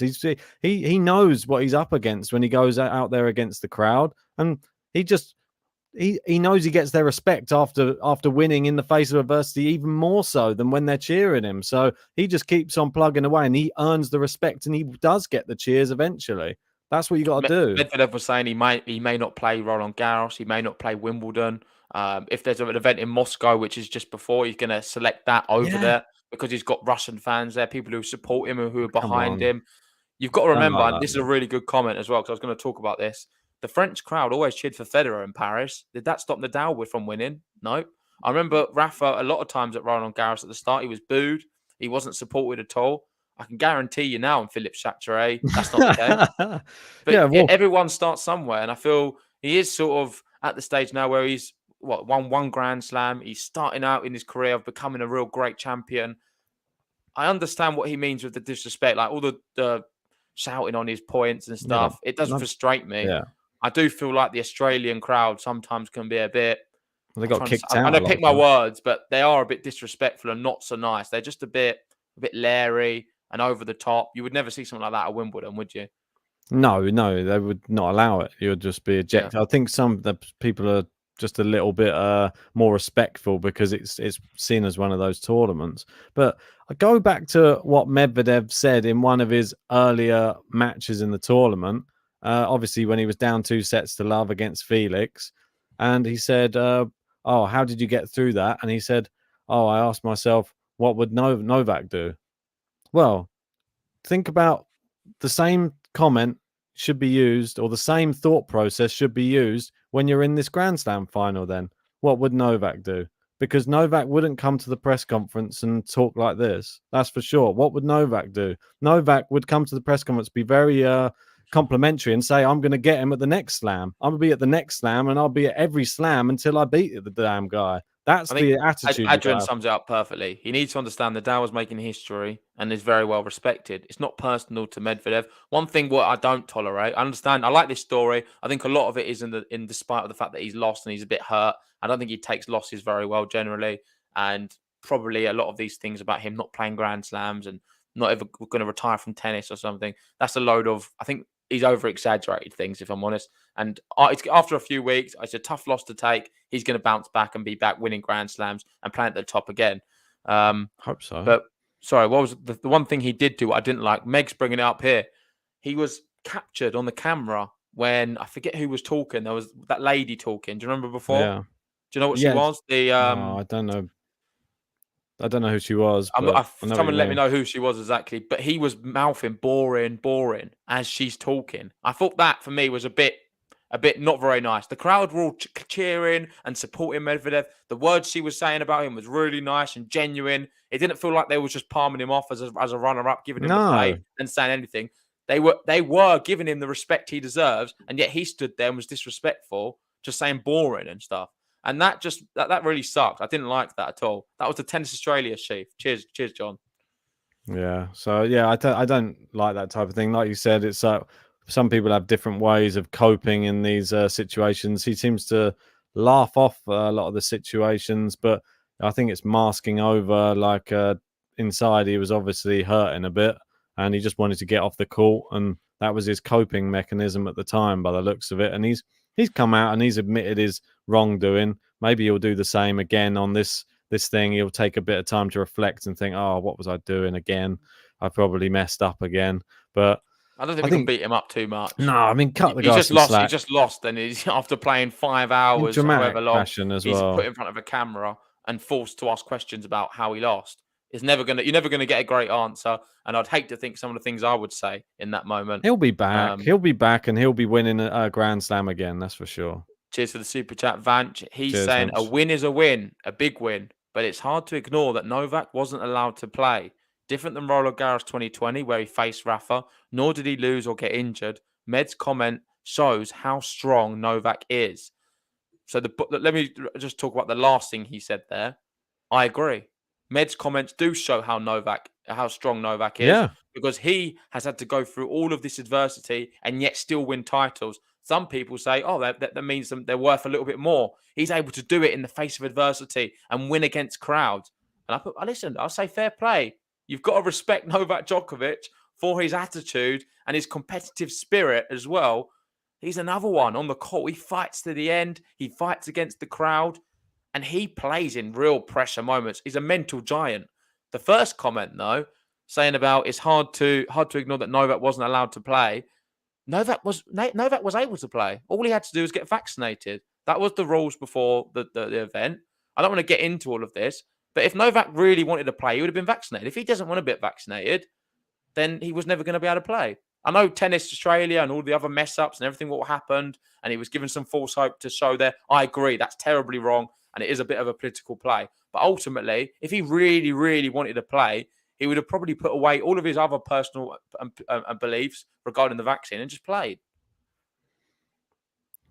He knows what he's up against when he goes out there against the crowd. And he knows he gets their respect after winning in the face of adversity even more so than when they're cheering him. So he just keeps on plugging away and he earns the respect and he does get the cheers eventually. That's what you got to do. Medvedev was saying he may not play Roland Garros. He may not play Wimbledon. If there's an event in Moscow, which is just before, he's going to select that over there because he's got Russian fans there, people who support him and who are behind him. You've got to remember, and this is a really good comment as well, because I was going to talk about this. The French crowd always cheered for Federer in Paris. Did that stop Nadal from winning? No. I remember Rafa a lot of times at Roland Garros at the start. He was booed. He wasn't supported at all. I can guarantee you now in Philippe Chatrier, that's not the case. But everyone starts somewhere. And I feel he is sort of at the stage now where he's won one Grand Slam. He's starting out in his career of becoming a real great champion. I understand what he means with the disrespect, like all the shouting on his points and stuff. It does frustrate me. Yeah. I do feel like the Australian crowd sometimes can be a bit They got kicked I'm out. going to pick my words, but they are a bit disrespectful and not so nice. They're just a bit leery and over the top. You would never see something like that at Wimbledon, would you? No, they would not allow it. You would just be ejected. Yeah. I think some of the people are just a little bit more respectful because it's seen as one of those tournaments. But I go back to what Medvedev said in one of his earlier matches in the tournament. Obviously, when he was down 2-0 against Felix, and he said, "Oh, how did you get through that?" And he said, "Oh, I asked myself, what would Novak do?" Well, think about the same comment should be used, or the same thought process should be used when you're in this Grand Slam final. Then what would Novak do? Because Novak wouldn't come to the press conference and talk like this. That's for sure. What would Novak do? Novak would come to the press conference, be very complimentary and say, I'm going to get him at the next slam. I'm going to be at the next slam and I'll be at every slam until I beat the damn guy. That's the attitude. Adrian sums it up perfectly. He needs to understand that Nadal was making history and is very well respected. It's not personal to Medvedev. One thing what I don't tolerate, I understand, I like this story. I think a lot of it is in despite of the fact that he's lost and he's a bit hurt. I don't think he takes losses very well generally. And probably a lot of these things about him not playing Grand Slams and not ever going to retire from tennis or something, that's a load of, I think he's over-exaggerated things, if I'm honest. And after a few weeks, it's a tough loss to take. He's going to bounce back and be back winning Grand Slams and playing at the top again. Hope so. But, sorry, what was the one thing he did do I didn't like? Meg's bringing it up here. He was captured on the camera when, I forget who was talking. There was that lady talking. Do you remember before? Yeah. Do you know what she was? I don't know. I don't know who she was. Someone let me know who she was exactly. But he was mouthing boring as she's talking. I thought that for me was a bit not very nice. The crowd were all cheering and supporting Medvedev. The words she was saying about him was really nice and genuine. It didn't feel like they were just palming him off as a runner-up, giving him the play and saying anything. They were giving him the respect he deserves, and yet he stood there and was disrespectful, just saying boring and stuff. And that really sucked. I didn't like that at all. That was the Tennis Australia chief. Cheers, John. Yeah. So yeah, I don't like that type of thing. Like you said, it's some people have different ways of coping in these situations. He seems to laugh off a lot of the situations, but I think it's masking over. Like inside, he was obviously hurting a bit, and he just wanted to get off the court, and that was his coping mechanism at the time, by the looks of it. And he's come out and he's admitted his wrongdoing. Maybe he'll do the same again on this thing. He'll take a bit of time to reflect and think, oh, what was I doing again? I probably messed up again. But I don't think we can beat him up too much. No, I mean, cut the guy He slack. just lost, and he's after playing 5 hours, however long, as he's well. put in front of a camera and forced to ask questions about how he lost. You're never gonna get a great answer, and I'd hate to think some of the things I would say in that moment. He'll be back. He'll be back, and he'll be winning a Grand Slam again. That's for sure. Cheers for the super chat, Vanch. He's saying a win is a win, a big win, but it's hard to ignore that Novak wasn't allowed to play. Different than Roland Garros 2020, where he faced Rafa, nor did he lose or get injured. Med's comment shows how strong Novak is. So let me just talk about the last thing he said there. I agree. Med's comments do show how strong Novak is, because he has had to go through all of this adversity and yet still win titles. Some people say, oh, that means they're worth a little bit more. He's able to do it in the face of adversity and win against crowds. And I'll say fair play. You've got to respect Novak Djokovic for his attitude and his competitive spirit as well. He's another one on the court. He fights to the end. He fights against the crowd. And he plays in real pressure moments. He's a mental giant. The first comment, though, saying about it's hard to ignore that Novak wasn't allowed to play. Novak was able to play. All he had to do was get vaccinated. That was the rules before the event. I don't want to get into all of this, but if Novak really wanted to play, he would have been vaccinated. If he doesn't want to be vaccinated, then he was never going to be able to play. I know Tennis Australia and all the other mess-ups and everything what happened, and he was given some false hope to show there. I agree, that's terribly wrong, and it is a bit of a political play. But ultimately, if he really, really wanted to play, he would have probably put away all of his other personal beliefs regarding the vaccine and just played.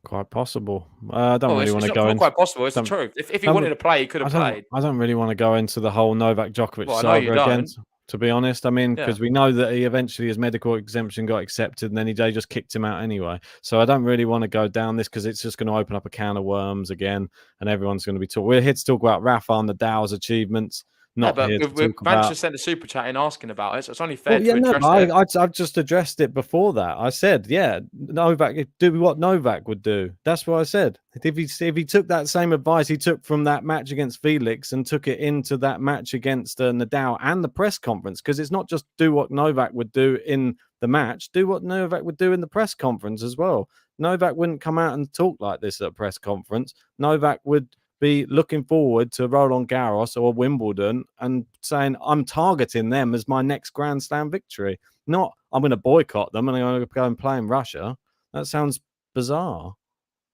Quite possible. I don't really want to go into... Quite possible, it's the truth. If he wanted to play, he could have played. I don't really want to go into the whole Novak Djokovic saga again. to be honest. I mean, Yeah. because we know that his medical exemption got accepted, and then they just kicked him out anyway. So I don't really want to go down this because it's just going to open up a can of worms again, and everyone's going to be talking. We're here to talk about Rafa Nadal's achievements, not here to talk Vance about. just sent a super chat in asking about it, so it's only fair Well, yeah, to no, address it. I've just addressed it before that. I said, yeah, Novak, do what Novak would do. That's what I said. If he took that same advice he took from that match against Felix and took it into that match against Nadal and the press conference, because it's not just do what Novak would do in the match, do what Novak would do in the press conference as well. Novak wouldn't come out and talk like this at a press conference. Novak would be looking forward to Roland Garros or Wimbledon and saying, I'm targeting them as my next Grand Slam victory. Not, I'm going to boycott them and I'm going to go and play in Russia. That sounds bizarre.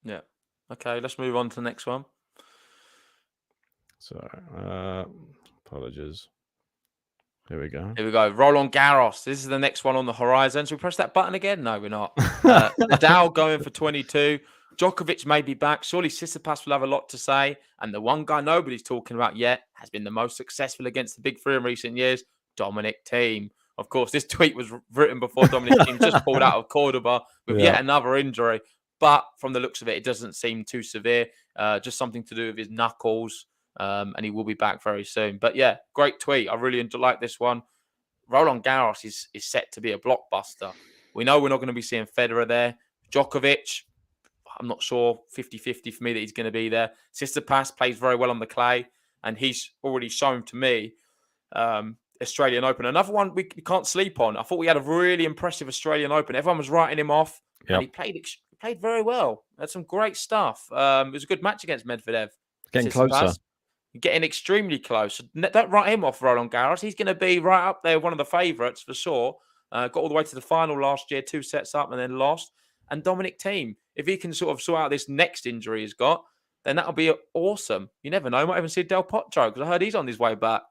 Yeah. Okay, let's move on to the next one. So, apologies. Here we go. Here we go. Roland Garros. This is the next one on the horizon. So we press that button again? No, we're not. Nadal going for 22. Djokovic may be back. Surely Tsitsipas will have a lot to say. And the one guy nobody's talking about yet has been the most successful against the big three in recent years, Dominic Thiem. Of course, this tweet was written before Dominic Thiem just pulled out of Cordoba with yet another injury. But from the looks of it, it doesn't seem too severe. Just something to do with his knuckles. And he will be back very soon. But yeah, great tweet. I really like this one. Roland Garros is set to be a blockbuster. We know we're not going to be seeing Federer there. Djokovic, I'm not sure, 50-50 for me that he's going to be there. Tsitsipas plays very well on the clay, and he's already shown to me Australian Open. Another one we can't sleep on. I thought we had a really impressive Australian Open. Everyone was writing him off, and he played very well. Had some great stuff. It was a good match against Medvedev. Getting Tsitsipas. closer. Getting extremely close. Don't write him off, Roland Garros. He's going to be right up there, one of the favourites for sure. Got all the way to the final last year, 2 sets up and then lost. And Dominic Thiem, if he can sort of sort out this next injury he's got, then that'll be awesome. You never know. Might even see Del Potro because I heard he's on his way back.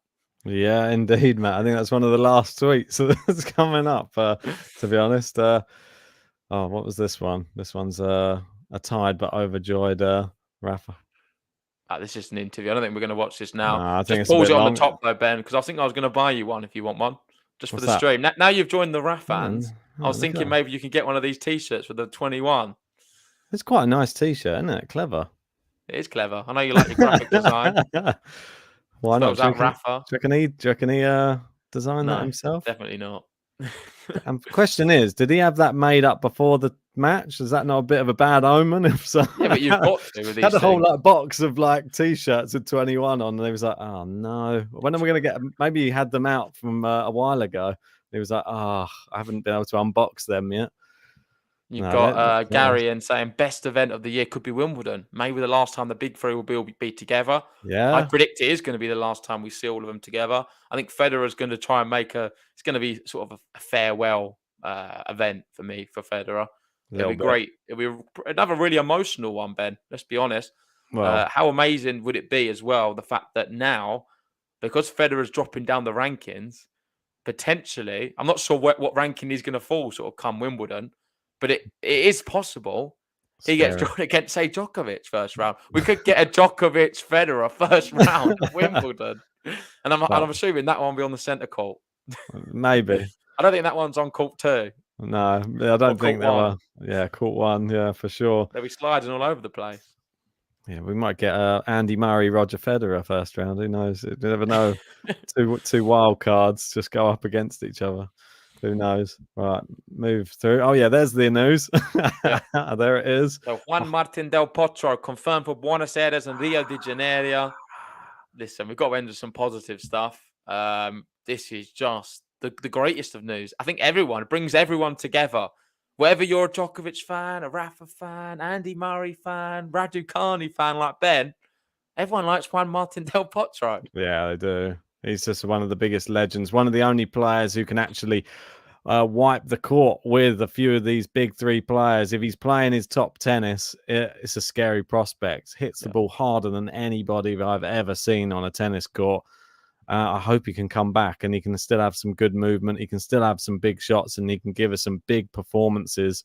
Yeah, indeed, Matt. I think that's one of the last tweets that's coming up, to be honest. What was this one? This one's a tired but overjoyed Rafa. This is an interview. I don't think we're going to watch this now. I think just pause it on the top though, Ben, because I think I was going to buy you one if you want one, just for the stream. Now you've joined the Rafa fans. I was thinking maybe you can get one of these T-shirts with the 21. It's quite a nice T-shirt, isn't it? Clever. It is clever. I know you like your graphic design. Why not? Do you reckon he designed that himself? Definitely not. And the question is, did he have that made up before the match? Is that not a bit of a bad omen? If so, yeah, but you've got to with these had a whole box of T-shirts with 21 on, and he was like, "Oh no, when are we going to get?" Maybe he had them out from a while ago. He was like, "Oh, I haven't been able to unbox them yet." You've got Gary and saying best event of the year could be Wimbledon. Maybe the last time the big three will be together. Yeah, I predict it is going to be the last time we see all of them together. I think Federer is going to try and it's going to be sort of a farewell event for me, for Federer. It'll be great. It'll be another really emotional one, Ben. Let's be honest. Well, how amazing would it be as well, the fact that now, because Federer's dropping down the rankings, potentially, I'm not sure what ranking he's going to fall sort of come Wimbledon, but it is possible he gets drawn against, say, Djokovic first round. We could get a Djokovic Federer first round at Wimbledon. And I'm assuming that one will be on the centre court. Maybe. I don't think that one's on court 2. No, I don't think they were. Yeah, court 1. Yeah, for sure. They'll be sliding all over the place. Yeah, we might get Andy Murray, Roger Federer first round. Who knows? You never know. two wild cards just go up against each other. Who knows? Right, move through. Oh, yeah, there's the news. There it is. So Juan Martín del Potro confirmed for Buenos Aires and Rio de Janeiro. Listen, we've got to end with some positive stuff. This is just the greatest of news. I think it brings everyone together. Whether you're a Djokovic fan, a Rafa fan, Andy Murray fan, Raducanu fan like Ben, everyone likes Juan Martín del Potro. Yeah, they do. He's just one of the biggest legends, one of the only players who can actually wipe the court with a few of these big three players. If he's playing his top tennis, it's a scary prospect. Hits the ball harder than anybody I've ever seen on a tennis court. I hope he can come back and he can still have some good movement. He can still have some big shots and he can give us some big performances.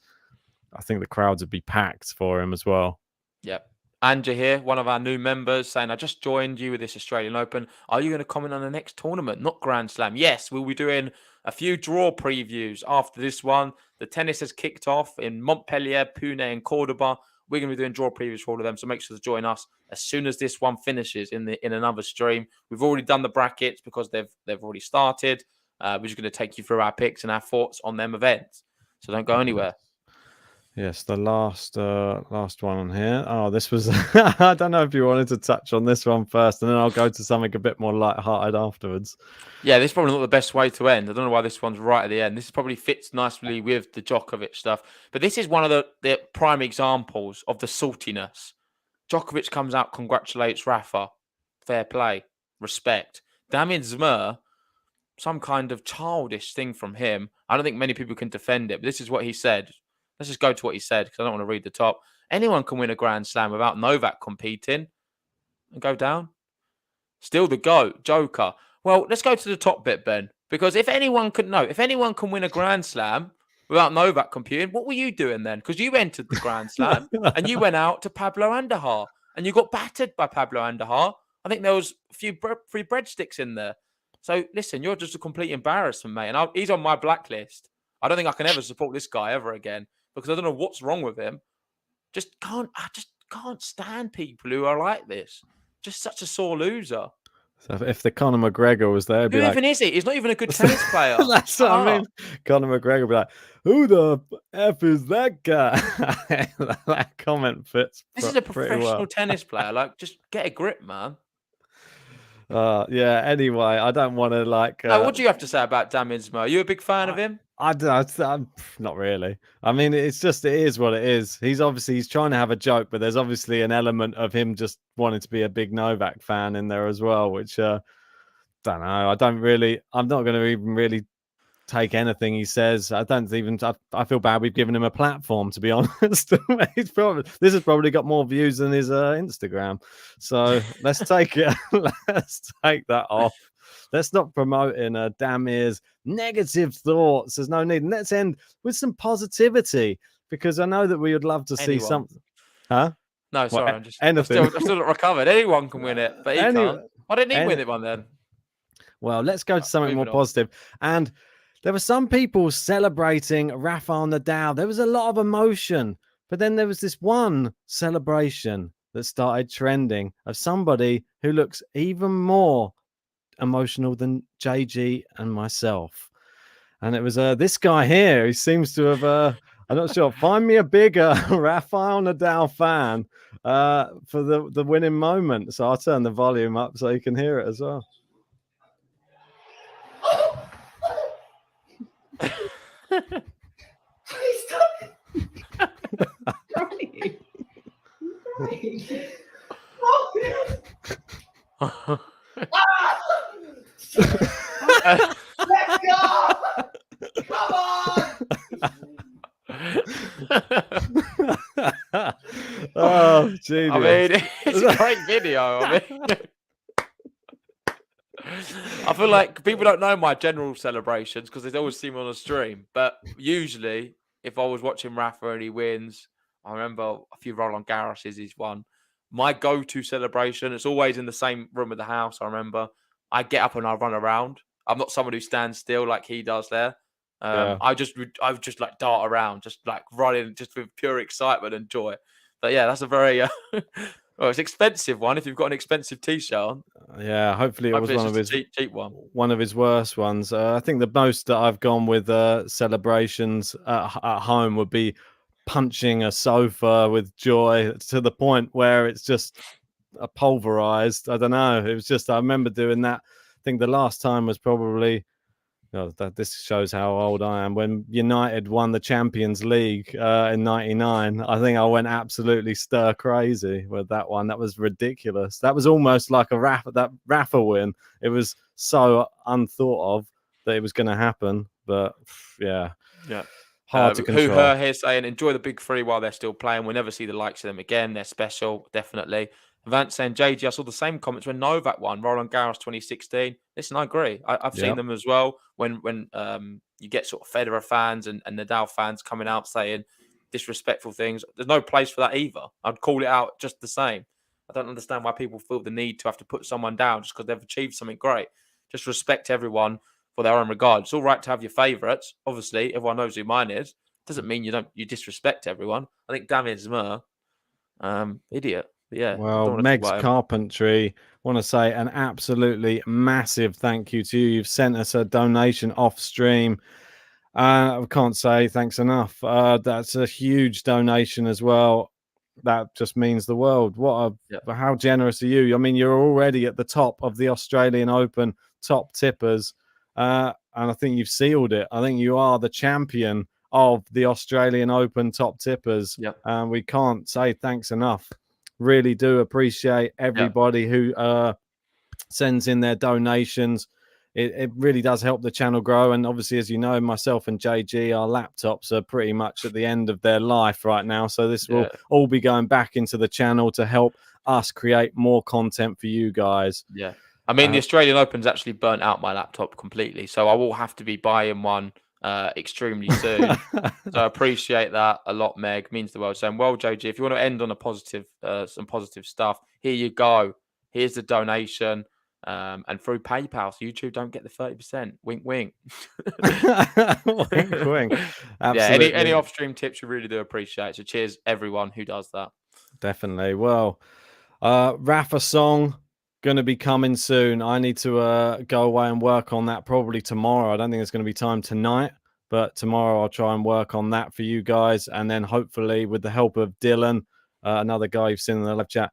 I think the crowds would be packed for him as well. Yep. Anja here, one of our new members, saying, I just joined you with this Australian Open. Are you going to comment on the next tournament, not Grand Slam? Yes, we'll be doing a few draw previews after this one. The tennis has kicked off in Montpellier, Pune, and Cordoba. We're going to be doing draw previews for all of them, so make sure to join us as soon as this one finishes in another stream. We've already done the brackets because they've already started. We're just going to take you through our picks and our thoughts on them events. So don't go anywhere. Yes, the last one on here. Oh, this was. I don't know if you wanted to touch on this one first, and then I'll go to something a bit more light-hearted afterwards. Yeah, this is probably not the best way to end. I don't know why this one's right at the end. This probably fits nicely with the Djokovic stuff. But this is one of the prime examples of the saltiness. Djokovic comes out, congratulates Rafa. Fair play. Respect. Damien Zmer, some kind of childish thing from him. I don't think many people can defend it, but this is what he said. Let's just go to what he said because I don't want to read the top. Anyone can win a Grand Slam without Novak competing and go down. Still the GOAT, Joker. Well, let's go to the top bit, Ben, because if anyone can win a Grand Slam without Novak competing, what were you doing then? Because you entered the Grand Slam and you went out to Pablo Andahar and you got battered by Pablo Andahar. I think there was a few free breadsticks in there. So listen, you're just a complete embarrassment, mate. And he's on my blacklist. I don't think I can ever support this guy ever again because I don't know what's wrong with him. I just can't stand people who are like this. Just such a sore loser. So if the Conor McGregor was there, Who even is he? He's not even a good tennis player. That's what I mean. Conor McGregor would be like, "Who the f is that guy?" That comment fits. This is a professional tennis player. Like, just get a grip, man. Yeah. Anyway, I don't want to like. What do you have to say about Damien Zmer? Are you a big fan of him? I'm not really. I mean, it is what it is. He's trying to have a joke, but there's obviously an element of him just wanting to be a big Novak fan in there as well, which don't know. I'm not going to even really take anything he says. I feel bad we've given him a platform, to be honest. This has probably got more views than his Instagram. So let's take it. Let's take that off. Let's not promoting Damir's negative thoughts. There's no need. And let's end with some positivity because I know that we would love to see something. Huh? No, sorry. Well, I'm still not recovered. Anyone can win it, but he can't. Why didn't he win it one then? Well, let's go to something more positive. And there were some people celebrating Rafael Nadal. There was a lot of emotion. But then there was this one celebration that started trending of somebody who looks even more emotional than JG and myself, and it was this guy here. He seems to have I'm not sure, find me a bigger Rafael Nadal fan for the winning moment. So I'll turn the volume up so you can hear it as well. Let's go! Come on! Oh, genius. I mean, it's a great video. I mean, I feel like people don't know my general celebrations because they always see me on the stream. But usually, if I was watching Rafa and he wins, I remember a few Roland Garros he's won. My go-to celebration, it's always in the same room of the house. I remember I get up and I run around. I'm not someone who stands still like he does there. I would just like dart around, just like running, just with pure excitement and joy. But yeah, that's a very well, it's expensive one if you've got an expensive t-shirt on. Yeah, hopefully it was one of his cheap one of his worst ones. I think the most that I've gone with celebrations at home would be punching a sofa with joy to the point where it's just pulverized. I don't know. It was just, I remember doing that. I think the last time was probably, this shows how old I am, when United won the Champions League in '99. I think I went absolutely stir crazy with that one. That was ridiculous. That was almost like that Rafa win. It was so unthought of that it was going to happen. But yeah. Hard to control. Her here saying, enjoy the big three while they're still playing. We'll never see the likes of them again. They're special, definitely. Vance saying, JG, I saw the same comments when Novak won Roland Garros 2016. Listen, I agree. I've seen them as well. When you get sort of Federer fans and Nadal fans coming out saying, disrespectful things. There's no place for that either. I'd call it out just the same. I don't understand why people feel the need to have to put someone down just because they've achieved something great. Just respect everyone for their own regard. It's all right to have your favourites. Obviously, everyone knows who mine is. Doesn't mean you disrespect everyone. I think David Zmer, idiot. But yeah. Well, Meg's Carpentry, want to say an absolutely massive thank you to you. You've sent us a donation off stream. I can't say thanks enough. That's a huge donation as well. That just means the world. How generous are you? I mean, you're already at the top of the Australian Open top tippers, and I think you've sealed it. I think you are the champion of the Australian Open top tippers. And we can't say thanks enough. Really do appreciate everybody who sends in their donations. It really does help the channel grow. And obviously, as you know, myself and JG, our laptops are pretty much at the end of their life right now. So this will all be going back into the channel to help us create more content for you guys. Yeah. I mean, the Australian Open's actually burnt out my laptop completely. So I will have to be buying one extremely soon. So I appreciate that a lot, Meg. Means the world. So, well, JG, if you want to end on a positive, some positive stuff, here you go. Here's the donation. And through PayPal, so YouTube don't get the 30%. Wink, wink. Wink, wink. Absolutely. Any off-stream tips we really do appreciate. So cheers everyone who does that. Definitely. Well, Rafa song going to be coming soon. I need to go away and work on that probably tomorrow. I don't think there's going to be time tonight, but tomorrow I'll try and work on that for you guys. And then hopefully with the help of Dylan, another guy you've seen in the live chat,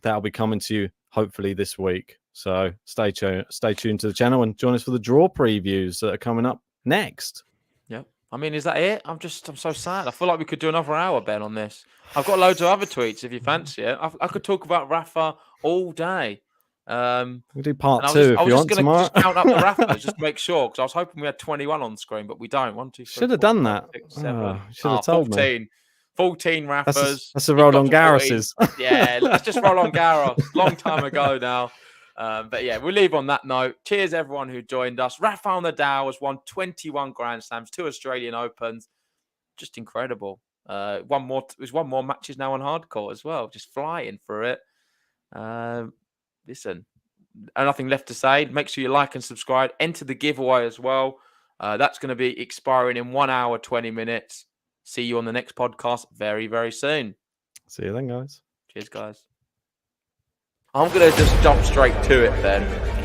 that'll be coming to you hopefully this week. So stay tuned to the channel and join us for the draw previews that are coming up next. Yep. I mean, is that it? I'm so sad. I feel like we could do another hour, Ben, on this. I've got loads of other tweets if you fancy it. I could talk about Rafa all day. We'll do part 2 if you want tomorrow. Just count up the Rafas, just to make sure, because I was hoping we had 21 on screen, but we don't. 1, 2, 3, should have done that. 6, 7. Should have told 14. me. 14 Rafas. That's a Roland Garros. Yeah, let's just Roland Garros. Long time ago now. But yeah, we'll leave on that note. Cheers everyone who joined us. Rafael Nadal has won 21 Grand Slams, 2 Australian Opens. Just incredible. There's one more matches now on hardcore as well. Just flying through it. Listen, nothing left to say. Make sure you like and subscribe. Enter the giveaway as well. That's going to be expiring in 1 hour, 20 minutes. See you on the next podcast very, very soon. See you then, guys. Cheers, guys. I'm going to just jump straight to it then.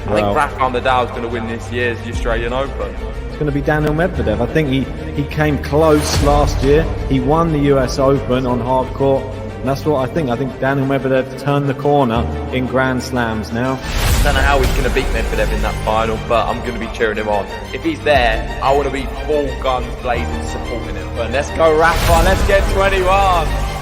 I think Rafael Nadal is going to win this year's Australian Open. It's going to be Daniel Medvedev. I think he came close last year. He won the US Open on hard court. And that's what I think. I think Daniel Medvedev turned the corner in Grand Slams now. I don't know how he's going to beat Medvedev in that final, but I'm going to be cheering him on. If he's there, I want to be full guns blazing supporting him. But let's go, Rafa. Let's get 21.